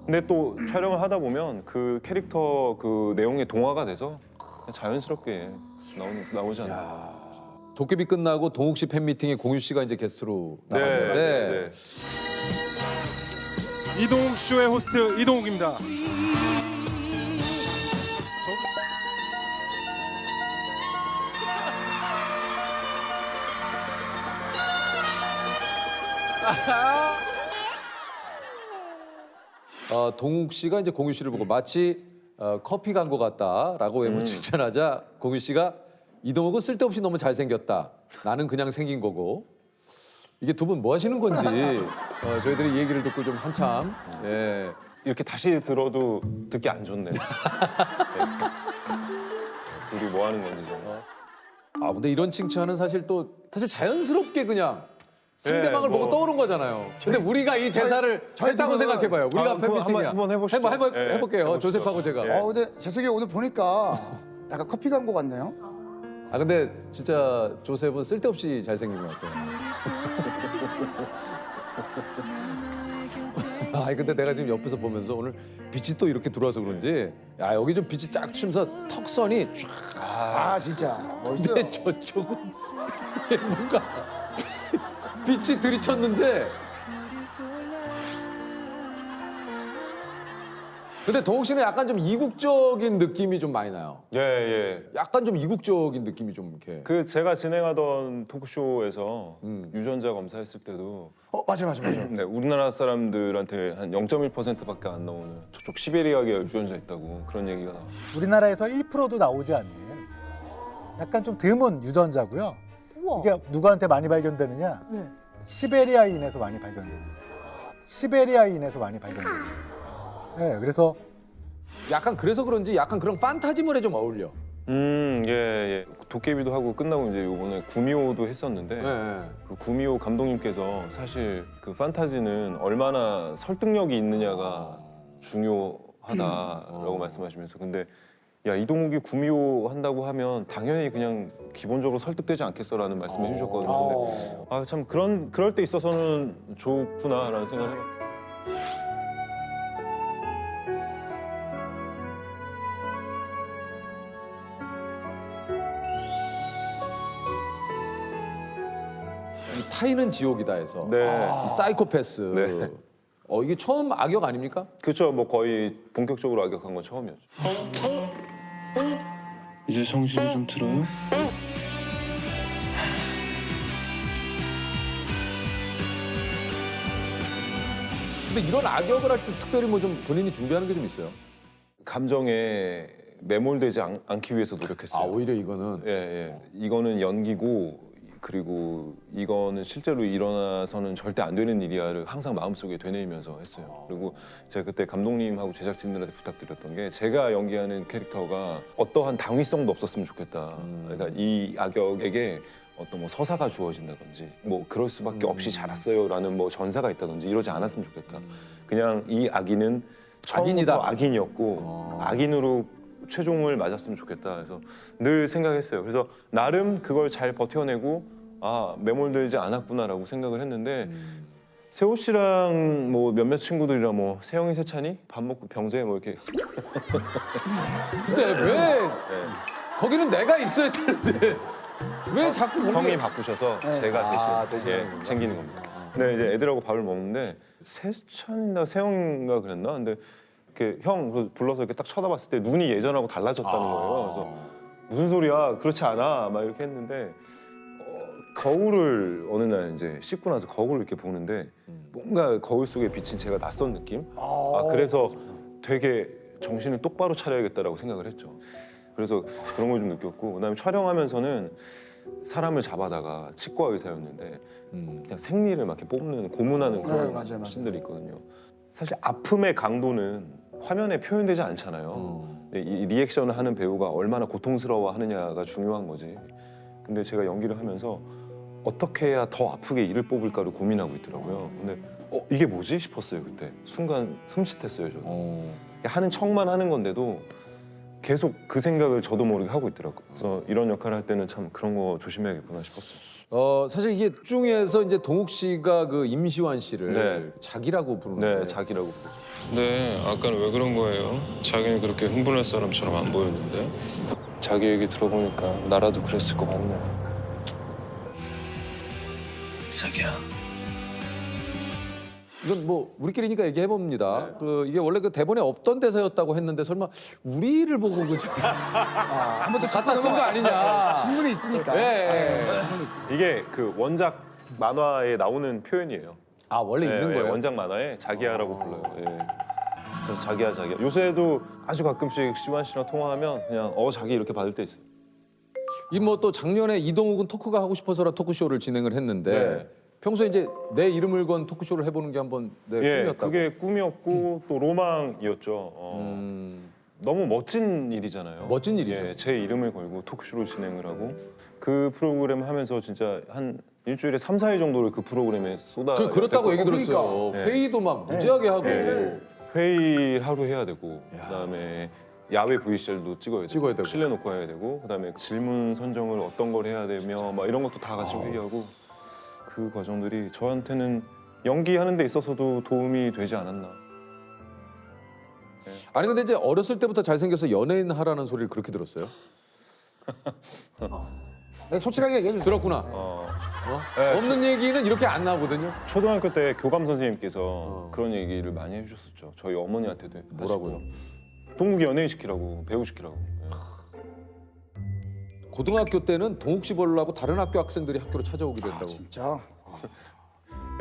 근데 또 촬영을 하다 보면 그 캐릭터 그 내용에 동화가 돼서 그냥 자연스럽게 나오지 않나. 도깨비 끝나고 동욱 씨 팬미팅에 공유 씨가 이제 게스트로 네, 나가셨는데 이동욱 쇼의 호스트 이동욱입니다. 동욱 씨가 이제 공유 씨를 보고 마치 커피 광고 같다라고 외모 칭찬하자 공유 씨가 이동욱은 쓸데없이 너무 잘생겼다. 나는 그냥 생긴 거고. 이게 두 분 뭐 하시는 건지 저희들이 이 얘기를 듣고 좀 한참 이렇게 다시 들어도 듣기 안 좋네. 네. 둘이 뭐 하는 건지 정말. 근데 이런 칭찬은 사실 자연스럽게 그냥 상대방을 보고 떠오른 거잖아요. 근데 우리가 이 대사를 했다고 생각해봐요. 우리가 팬미팅이야. 한번 해보시죠. 해볼게요. 조셉하고 제가. 근데 재석이 오늘 보니까 약간 커피 광고 같네요. 근데 진짜 조셉은 쓸데없이 잘생긴 것 같아요. 근데 내가 지금 옆에서 보면서 오늘 빛이 또 이렇게 들어와서 그런지 여기 좀 빛이 쫙 튀면서 턱선이 쫙. 진짜 멋있어요. 근데 저쪽은 뭔가 빛이 들이쳤는데. 근데 동욱 씨는 약간 좀 이국적인 느낌이 좀 많이 나요. 예. 약간 좀 이국적인 느낌이 좀 이렇게. 그 제가 진행하던 토크쇼에서 유전자 검사했을 때도 맞아. 네, 우리나라 사람들한테 한 0.1%밖에 안 나오는 저쪽 시베리아계 유전자 있다고 그런 얘기가 나와요. 우리나라에서 1%도 나오지 않는 약간 좀 드문 유전자고요. 이게 누구한테 많이 발견되느냐? 시베리아인에서 많이 발견돼요. 네, 그래서 약간 그래서 그런지 약간 그런 판타지물에 좀 어울려. 예. 도깨비도 하고 끝나고 이제 요번에 구미호도 했었는데 그 구미호 감독님께서 사실 그 판타지는 얼마나 설득력이 있느냐가 중요하다라고 말씀하시면서 근데 야 이동욱이 구미호 한다고 하면 당연히 그냥 기본적으로 설득되지 않겠어라는 말씀을 해주셨거든요. 근데 참 그럴 때 있어서는 좋구나라는 생각을 해요. 타인은 지옥이다 해서 이 사이코패스. 이게 처음 악역 아닙니까? 그렇죠. 뭐 거의 본격적으로 악역한 건 처음이었죠. 이제 정신이 좀 들어요? 근데 이런 악역을 할 때 특별히 뭐 좀 본인이 준비하는 게 좀 있어요? 감정에 매몰되지 않기 위해서 노력했어요. 오히려 이거는? 예. 이거는 연기고 그리고 이거는 실제로 일어나서는 절대 안 되는 일이야를 항상 마음속에 되뇌이면서 했어요. 그리고 제가 그때 감독님하고 제작진들한테 부탁드렸던 게 제가 연기하는 캐릭터가 어떠한 당위성도 없었으면 좋겠다. 그러니까 이 악역에게 어떤 뭐 서사가 주어진다든지 뭐 그럴 수밖에 없이 자랐어요라는 뭐 전사가 있다든지 이러지 않았으면 좋겠다. 그냥 이 악인은 처음부터 악인이었고 악인으로 최종을 맞았으면 좋겠다 해서 늘 생각했어요. 그래서 나름 그걸 잘 버텨내고 매몰되지 않았구나라고 생각을 했는데 세호 씨랑 뭐 몇몇 친구들이랑 뭐 세영이 세찬이 밥 먹고 병재 뭐 이렇게 근데 왜 거기는 내가 있어야 되는데 왜 자꾸 형이 바쁘셔서 제가 대신 챙기는 겁니다. 근데 이제 애들하고 밥을 먹는데 세찬인가 세영인가 그랬나? 근데 이렇게 형 불러서 이렇게 딱 쳐다봤을 때 눈이 예전하고 달라졌다는 거예요. 그래서 무슨 소리야? 그렇지 않아? 막 이렇게 했는데 거울을 어느 날 이제 씻고 나서 거울을 이렇게 보는데 뭔가 거울 속에 비친 제가 낯선 느낌? 그래서 되게 정신을 똑바로 차려야겠다라고 생각을 했죠. 그래서 그런 걸 좀 느꼈고 그다음에 촬영하면서는 사람을 잡아다가 치과 의사였는데 그냥 생리를 막 이렇게 뽑는 고문하는 그런 씬들이 있거든요. 사실 아픔의 강도는 화면에 표현되지 않잖아요. 이 리액션을 하는 배우가 얼마나 고통스러워하느냐가 중요한 거지. 근데 제가 연기를 하면서 어떻게 해야 더 아프게 이를 뽑을까를 고민하고 있더라고요. 근데 이게 뭐지 싶었어요 그때. 순간 흠칫했어요 저도. 하는 척만 하는 건데도 계속 그 생각을 저도 모르게 하고 있더라고요. 그래서 이런 역할을 할 때는 참 그런 거 조심해야겠구나 싶었어요. 사실 이게 중에서 이제 동욱 씨가 그 임시완 씨를 네. 자기라고 부르는 네, 거예요. 자기라고 부르죠. 네, 아까는 왜 그런 거예요? 자기는 그렇게 흥분할 사람처럼 안 보였는데. 자기 얘기 들어보니까 나라도 그랬을 것 같네. 자기야. 이건 뭐 우리끼리니까 얘기해 봅니다. 그 이게 원래 그 대본에 없던 대사였다고 했는데 설마 우리를 보고 그 한번더 갖다 쓴 거 아니냐? 신문이 있으니까. 네. 신문이 있으니까. 이게 그 원작 만화에 나오는 표현이에요. 아 원래 네, 있는 네, 거예요? 원작 만화에 자기야라고 불러요. 예. 그래서 자기야 자기야. 요새도 아주 가끔씩 시완 씨랑 통화하면 그냥 자기 이렇게 받을 때 있어요. 이 뭐 또 작년에 이동욱은 토크가 하고 싶어서라 토크쇼를 진행을 했는데 네. 평소에 이제 내 이름을 건 토크쇼를 해보는 게 한번 내 예, 꿈이었다고. 그게 꿈이었고 또 로망이었죠. 너무 멋진 일이잖아요. 멋진 일이죠. 예, 제 이름을 걸고 토크쇼를 진행을 하고 그 프로그램 하면서 진짜 한 일주일에 3, 4일 정도를 그 프로그램에 쏟아. 저 그렇다고 얘기 들었어요. 네. 회의도 막 무지하게 하고. 회의 하루 해야 되고 그다음에 야외 VCR도 찍어야 되고. 실내 녹화해야 되고 그다음에 질문 선정을 어떤 걸 해야 되며 막 이런 것도 다 같이 회의하고 그 과정들이 저한테는 연기하는 데 있어서도 도움이 되지 않았나. 아니 근데 이제 어렸을 때부터 잘생겨서 연예인 하라는 소리를 그렇게 들었어요? 네, 솔직하게 얘기해 주세요. 들었구나. 네, 없는 얘기는 이렇게 안 나오거든요. 초등학교 때 교감 선생님께서 그런 얘기를 많이 해주셨었죠. 저희 어머니한테도 뭐라고요? 동욱이 연예인 시키라고, 배우 시키라고. 고등학교 때는 동욱 씨 보려고 다른 학교 학생들이 학교로 찾아오기도 했다고. 진짜.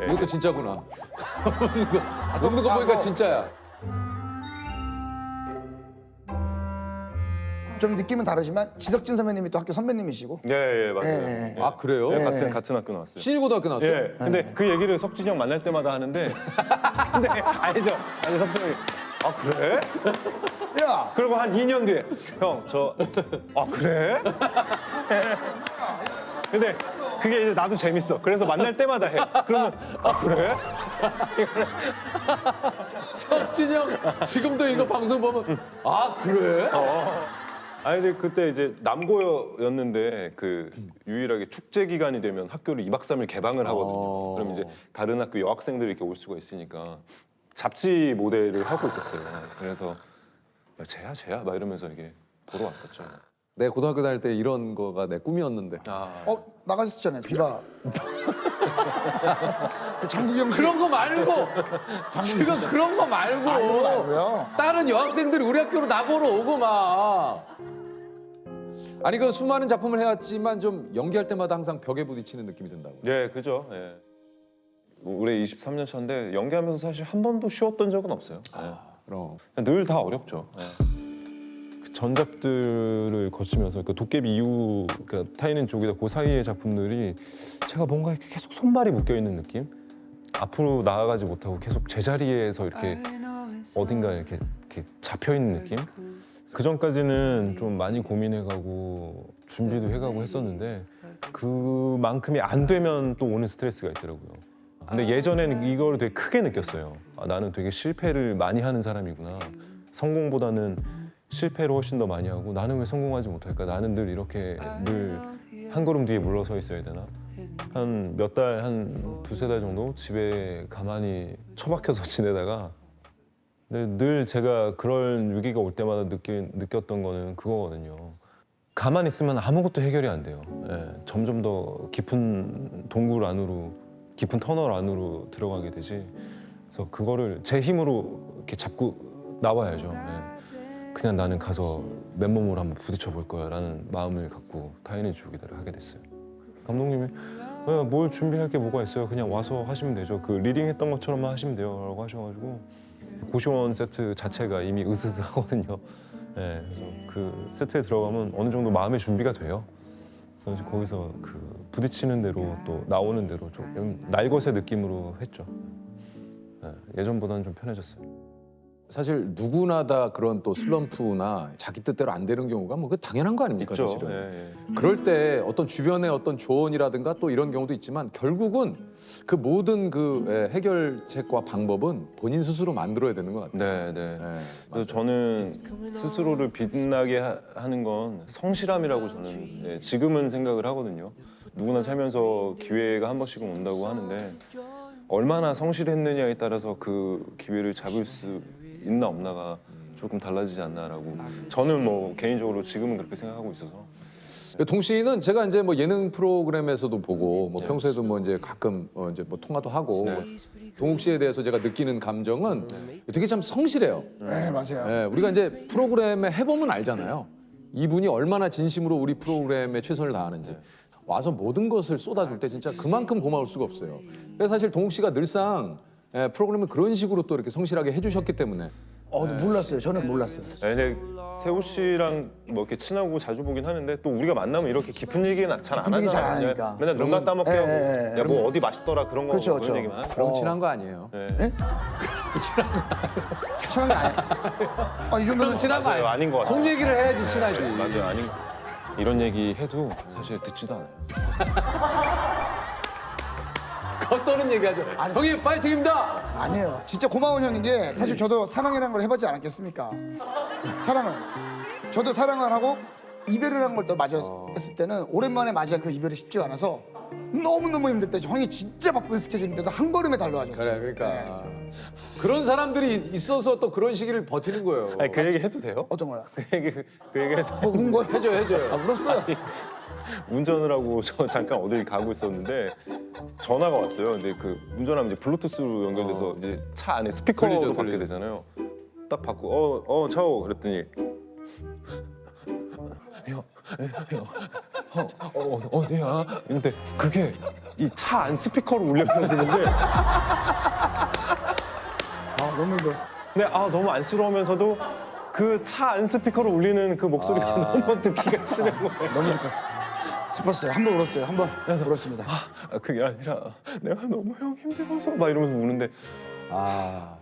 이것도 진짜구나. 먹는 거 보니까 진짜야. 좀 느낌은 다르지만 지석진 선배님이 또 학교 선배님이시고. 예, 맞아요. 예, 예. 아 그래요? 네, 같은 학교 나왔어요. 신일고등학교 나왔어요? 예. 근데 그 얘기를 석진이 형 만날 때마다 하는데 근데 아니 석진이 형이 아 그래? 야, 그리고 한 2년 뒤에 형 아 그래? 근데 그게 이제 나도 재밌어. 그래서 만날 때마다 해. 그러면 아 그래? 석진이 형 지금도 이거 방송 보면 아 그래? 아니 근데 그때 이제 남고였는데 그 유일하게 축제 기간이 되면 학교를 2박 3일 개방을 하거든요. 그럼 이제 다른 학교 여학생들이 이렇게 올 수가 있으니까 잡지 모델을 하고 있었어요. 그래서 야, 쟤야 막 이러면서 이게 보러 왔었죠. 내 고등학교 다닐 때 이런 거가 내 꿈이었는데. 나가셨잖아요. 비바. 그 장국영 씨. 그런 거 말고 지금 그런 거 말고 말고요. 다른 여학생들이 우리 학교로 나보러 오고 막. 아니 그 수많은 작품을 해왔지만 좀 연기할 때마다 항상 벽에 부딪히는 느낌이 든다고. 예, 그죠. 예. 올해 23년 차인데 연기하면서 사실 한 번도 쉬었던 적은 없어요. 그럼 늘 다 어렵죠. 그 전작들을 거치면서 그 도깨비 이후 그러니까 타이는 쪽이다 그 사이의 작품들이 제가 뭔가 이렇게 계속 손발이 묶여 있는 느낌? 앞으로 나아가지 못하고 계속 제자리에서 이렇게 어딘가 이렇게 잡혀 있는 느낌? 그 전까지는 좀 많이 고민해가고 준비도 해가고 했었는데 그만큼이 안 되면 또 오는 스트레스가 있더라고요. 근데 예전에는 이걸 되게 크게 느꼈어요. 아, 나는 되게 실패를 많이 하는 사람이구나. 성공보다는 실패를 훨씬 더 많이 하고 나는 왜 성공하지 못할까? 나는 늘 이렇게 늘 한 걸음 뒤에 물러서 있어야 되나? 한 몇 달, 한 두세 달 정도 집에 가만히 처박혀서 지내다가 근데 늘 제가 그런 위기가 올 때마다 느꼈던 거는 그거거든요. 가만히 있으면 아무것도 해결이 안 돼요. 예, 점점 더 깊은 동굴 안으로, 깊은 터널 안으로 들어가게 되지. 그래서 그거를 제 힘으로 이렇게 잡고 나와야죠. 예. 그냥 나는 가서 맨몸으로 한번 부딪혀 볼 거야라는 마음을 갖고 타인의 주기대를 하게 됐어요. 감독님이 뭘 준비할 게 뭐가 있어요? 그냥 와서 하시면 되죠. 그 리딩했던 것처럼만 하시면 돼요라고 하셔가지고. 고시원 세트 자체가 이미 으스스하거든요. 네, 그래서 그 세트에 들어가면 어느 정도 마음의 준비가 돼요. 그래서 거기서 그 부딪히는 대로 또 나오는 대로 좀 날것의 느낌으로 했죠. 네, 예전보다는 좀 편해졌어요. 사실 누구나 다 그런 또 슬럼프나 자기 뜻대로 안 되는 경우가 뭐 그 당연한 거 아닙니까? 있죠. 사실은. 예. 그럴 때 어떤 주변의 어떤 조언이라든가 또 이런 경우도 있지만 결국은 그 모든 그 해결책과 방법은 본인 스스로 만들어야 되는 것 같아요. 네. 그래서 저는 스스로를 빛나게 하는 건 성실함이라고 저는 지금은 생각을 하거든요. 누구나 살면서 기회가 한 번씩은 온다고 하는데 얼마나 성실했느냐에 따라서 그 기회를 잡을 수 있나 없나가 조금 달라지지 않나라고 저는 뭐 개인적으로 지금은 그렇게 생각하고 있어서. 동 씨는 제가 이제 뭐 예능 프로그램에서도 보고 뭐 평소에도 뭐 이제 가끔 이제 뭐 통화도 하고 동욱 씨에 대해서 제가 느끼는 감정은 되게 참 성실해요. 네, 맞아요. 네, 우리가 이제 프로그램에 해보면 알잖아요. 이분이 얼마나 진심으로 우리 프로그램에 최선을 다하는지. 와서 모든 것을 쏟아줄 때 진짜 그만큼 고마울 수가 없어요. 그래서 사실 동욱 씨가 늘상 프로그램을 그런 식으로 또 이렇게 성실하게 해주셨기 때문에. 몰랐어요. 저는 몰랐어요. 근데 세호 씨랑 뭐 이렇게 친하고 자주 보긴 하는데 또 우리가 만나면 이렇게 깊은 얘기는 잘 안 깊은 얘기 잘 안 하잖아요. 하니까. 맨날 농담 따먹게 하고 예. 야, 뭐 어디 맛있더라 그런 거 그렇죠, 그런 그렇죠. 얘기만 하죠. 그럼 친한 거 아니에요. 네? 친한 게 아니야. 이 정도는 그럼 친한 거 맞아요. 아니에요. 아닌 것 같아요. 속 얘기를 해야지 친하지. 맞아요. 아닌 이런 얘기 해도 사실 듣지도 않아요. 겉도는 얘기하죠. 형님 파이팅입니다. 아니에요. 진짜 고마운 형인 게 사실 저도 사랑이라는 걸 해보지 않았겠습니까? 사랑을. 저도 사랑을 하고 이별을 한 걸 또 맞이했을 때는 오랜만에 맞이한 그 이별이 쉽지가 않아서 너무너무 힘들 때 형이 진짜 바쁜 스케줄인데도 한 걸음에 달려와줬어요. 그래, 그러니까 그런 사람들이 있어서 또 그런 시기를 버티는 거예요. 아니 그 얘기 해도 돼요? 어떤 거야? 그 얘기 해도 운 거? 해줘요. 울었어요. 운전을 하고 저 잠깐 어딜 가고 있었는데 전화가 왔어요. 근데 그 운전하면 이제 블루투스로 연결돼서 이제 차 안에 스피커로 들리죠, 받게 들리죠. 되잖아요. 딱 받고 차오 그랬더니 어디야? 근데 그게 이 차 안 스피커로 울려 퍼지는데 너무 힘들었어. 네, 너무 안쓰러우면서도 그 차 안 스피커로 울리는 그 목소리가 너무 듣기가 싫은 거예요. 너무 슬펐어요. 한 번 울었어요. 한 번 울었습니다. 그게 아니라 내가 너무 형 힘들어서 막 이러면서 우는데 야,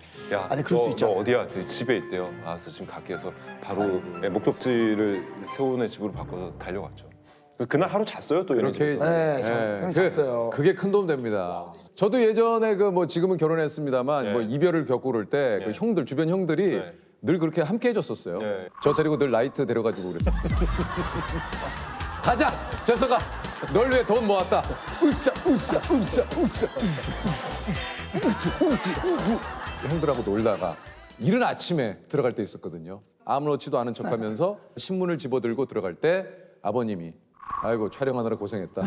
아니, 그럴 수 너 있잖아요. 어디야? 되게 집에 있대요. 알았어, 지금 갈게 해서 바로 목적지를 세훈의 집으로 바꿔서 달려갔죠. 그래서 그날 하루 잤어요, 또 이런 그렇게 집에서. 네, 형이 잤어요. 그게 큰 도움 됩니다. 저도 예전에 그 뭐 지금은 결혼했습니다만 뭐 이별을 겪고 그럴 때 그 형들 주변 형들이 늘 그렇게 함께 해줬었어요. 저 데리고 늘 라이트 데려가지고 그랬었어요. 가자, 재석아, 널 위해 돈 모았다. 우싸. 형들하고 놀다가 이른 아침에 들어갈 때 있었거든요. 아무렇지도 않은 척하면서 신문을 집어들고 들어갈 때 아버님이 아이고 촬영하느라 고생했다.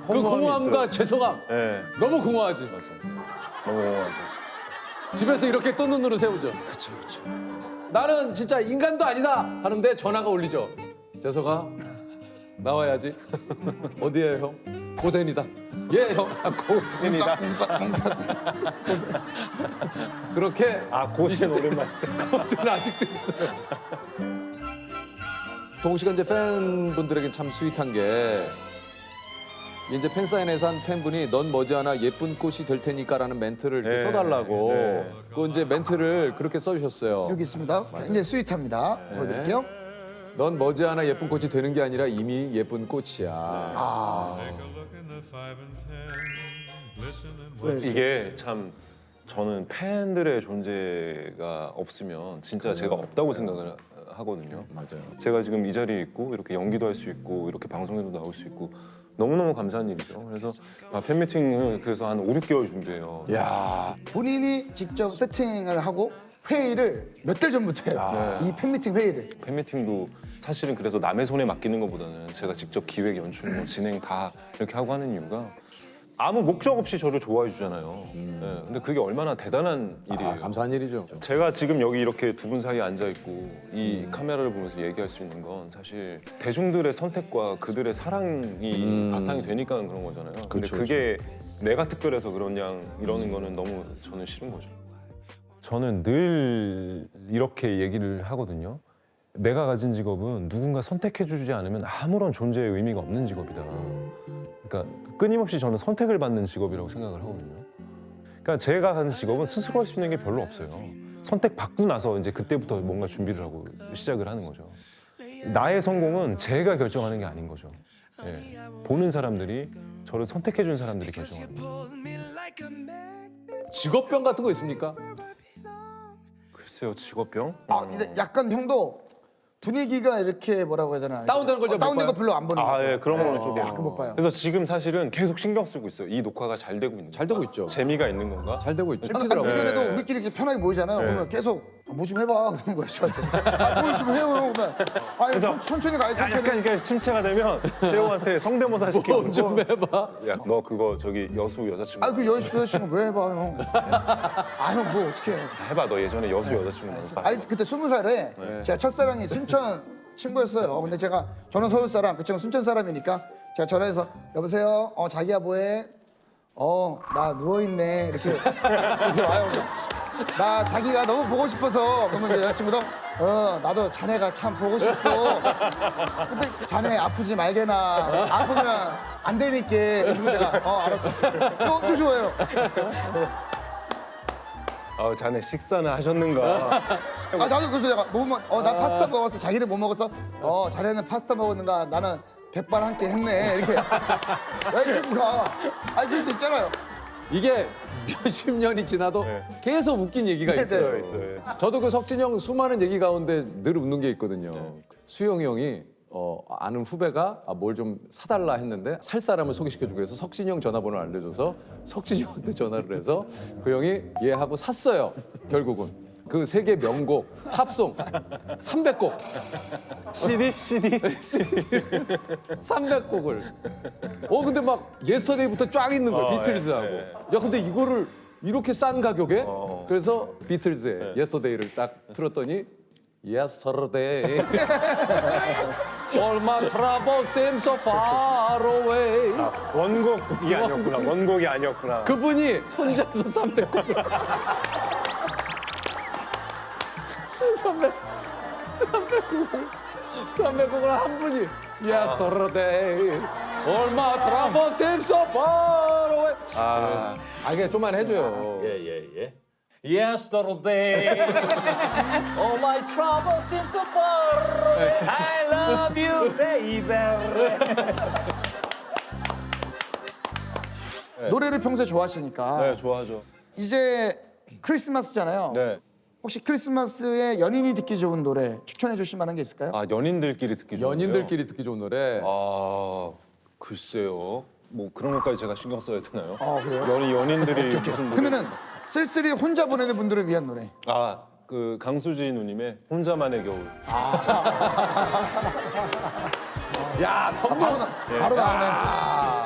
그 공허함과 죄송함 너무 공허하지. 너무 공허하죠. 집에서 이렇게 뜬 눈으로 세우죠. 그렇죠. 나는 진짜 인간도 아니다 하는데 전화가 울리죠. 재석아 나와야지. 어디에 형? 고센이다. 예 형. 고센이다. 그렇게 고센 오랜만에. 고센 아직도 있어요. 동욱 씨가 이제 팬분들에게 참 스윗한 게 이제 팬사인회에서 한 팬분이 넌 머지않아 예쁜 꽃이 될 테니까라는 멘트를 이렇게 써달라고 그 이제 멘트를 그렇게 써주셨어요. 여기 있습니다. 굉장히 스윗합니다. 보여드릴게요. 넌 머지않아 예쁜 꽃이 되는 게 아니라 이미 예쁜 꽃이야. 이게 참 저는 팬들의 존재가 없으면 진짜 제가 없다고 생각을 하거든요. 맞아요. 제가 지금 이 자리에 있고 이렇게 연기도 할 수 있고 이렇게 방송에도 나올 수 있고 너무너무 감사한 일이죠. 그래서 팬미팅을 그래서 한 5, 6개월 준비해요. 야, 본인이 직접 세팅을 하고 회의를 몇 달 전부터 해요. 이 팬미팅 회의를. 팬미팅도 사실은 그래서 남의 손에 맡기는 것보다는 제가 직접 기획, 연출, 뭐 진행 다 이렇게 하고 하는 이유가 아무 목적 없이 저를 좋아해 주잖아요. 네, 근데 그게 얼마나 대단한 일이에요. 감사한 일이죠. 제가 지금 여기 이렇게 두 분 사이에 앉아 있고 이 카메라를 보면서 얘기할 수 있는 건 사실 대중들의 선택과 그들의 사랑이 바탕이 되니까 그런 거잖아요. 근데 그쵸, 그게 내가 특별해서 그러냐 이러는 거는 너무 저는 싫은 거죠. 저는 늘 이렇게 얘기를 하거든요. 내가 가진 직업은 누군가 선택해주지 않으면 아무런 존재의 의미가 없는 직업이다. 그러니까 끊임없이 저는 선택을 받는 직업이라고 생각을 하거든요. 그러니까 제가 하는 직업은 스스로 할 수 있는 게 별로 없어요. 선택받고 나서 이제 그때부터 뭔가 준비를 하고 시작을 하는 거죠. 나의 성공은 제가 결정하는 게 아닌 거죠. 예. 보는 사람들이 저를 선택해 준 사람들이 결정하는 거예요. 직업병 같은 거 있습니까? 글쎄요, 직업병? 근데 약간 형도 분위기가 이렇게 뭐라고 해야 되나? 다운되는 걸 잘 못 다운된 거 봐요? 별로 안 보는 것 같아요. 예, 그런 거는 좀. 약간 못 봐요. 그래서 지금 사실은 계속 신경 쓰고 있어요. 이 녹화가 잘 되고 있는 잘 되고 있죠. 재미가 있는 건가? 잘 되고 있죠. 이전에도 우리끼리 이렇게 편하게 모이잖아요. 그러면 계속 뭐 좀 해봐 그런 거예요. 저한테. 뭘 좀 해요 그러면. 아니 천천히 가요 천천히. 약간 이렇게 침체가 되면 세호한테 성대모사 시키고 뭐 좀 해봐. 야, 너 그거 저기 여수 여자친구 그 여자친구 왜 해봐 형. 형 뭐 어떻게 해. 해봐. 너 예전에 여수 여자친구 그때 20살에 제가 첫사랑이 순천 친구였어요. 근데 저는 서울 사람, 그 친구는 순천 사람이니까 제가 전화해서 여보세요. 자기야 뭐해? 나 누워있네. 이렇게 와요. 나 자기가 너무 보고 싶어서. 그러면 이제 여자친구도 나도 자네가 참 보고 싶어. 근데 자네 아프지 말게나. 아프면 안 되니까. 그래서 내가 알았어. 엄청 좋아해요. 자네 식사는 하셨는가? 나도 그래서 내가 나 파스타 먹었어. 자기는 뭐 먹었어? 자네는 파스타 먹었는가? 나는 백반 한 끼 했네. 이렇게. 여자친구가 그럴 수 있잖아요. 이게 몇십 년이 지나도 계속 웃긴 얘기가 있어요. 있어요. 저도 그 석진이 형 수많은 얘기 가운데 늘 웃는 게 있거든요. 수영이 형이 아는 후배가 뭘 좀 사달라 했는데 살 사람을 소개시켜주고 해서 석진이 형 전화번호를 알려줘서 석진이 형한테 전화를 해서 그 형이 얘하고 샀어요. 결국은. 그 세계 명곡, 팝송 300곡. CD? 300곡을. 근데 막 예스터데이부터 쫙 있는 거야, 비틀즈하고. 야, 근데 이거를 이렇게 싼 가격에? 그래서 비틀즈의 예스터데이를 딱 틀었더니 Yesterday All my troubles seem so far away. 원곡이 아니었구나. 원곡이 아니었구나. 그분이 혼자서 300곡을 300곡을 한 분이 Yesterday All my troubles seem so far away. 그냥 좀만 해줘요. 예. Yesterday, all my troubles seem so far away. I love you, baby. 노래를 평소에 좋아하시니까. 네, 좋아하죠. 이제 크리스마스잖아요. 네. 혹시 크리스마스에 연인이 듣기 좋은 노래 추천해 주실 만한 게 있을까요? 연인들끼리 듣기 좋은 연인들끼리 듣기 좋은 노래. 글쎄요. 뭐 그런 것까지 제가 신경 써야 되나요? 그래요? 연인들이 무슨 노래? 그러면은 쓸쓸히 혼자 보내는 분들을 위한 노래. 그 강수지 누님의 혼자만의 겨울. 야, 선물. 바로 나오네.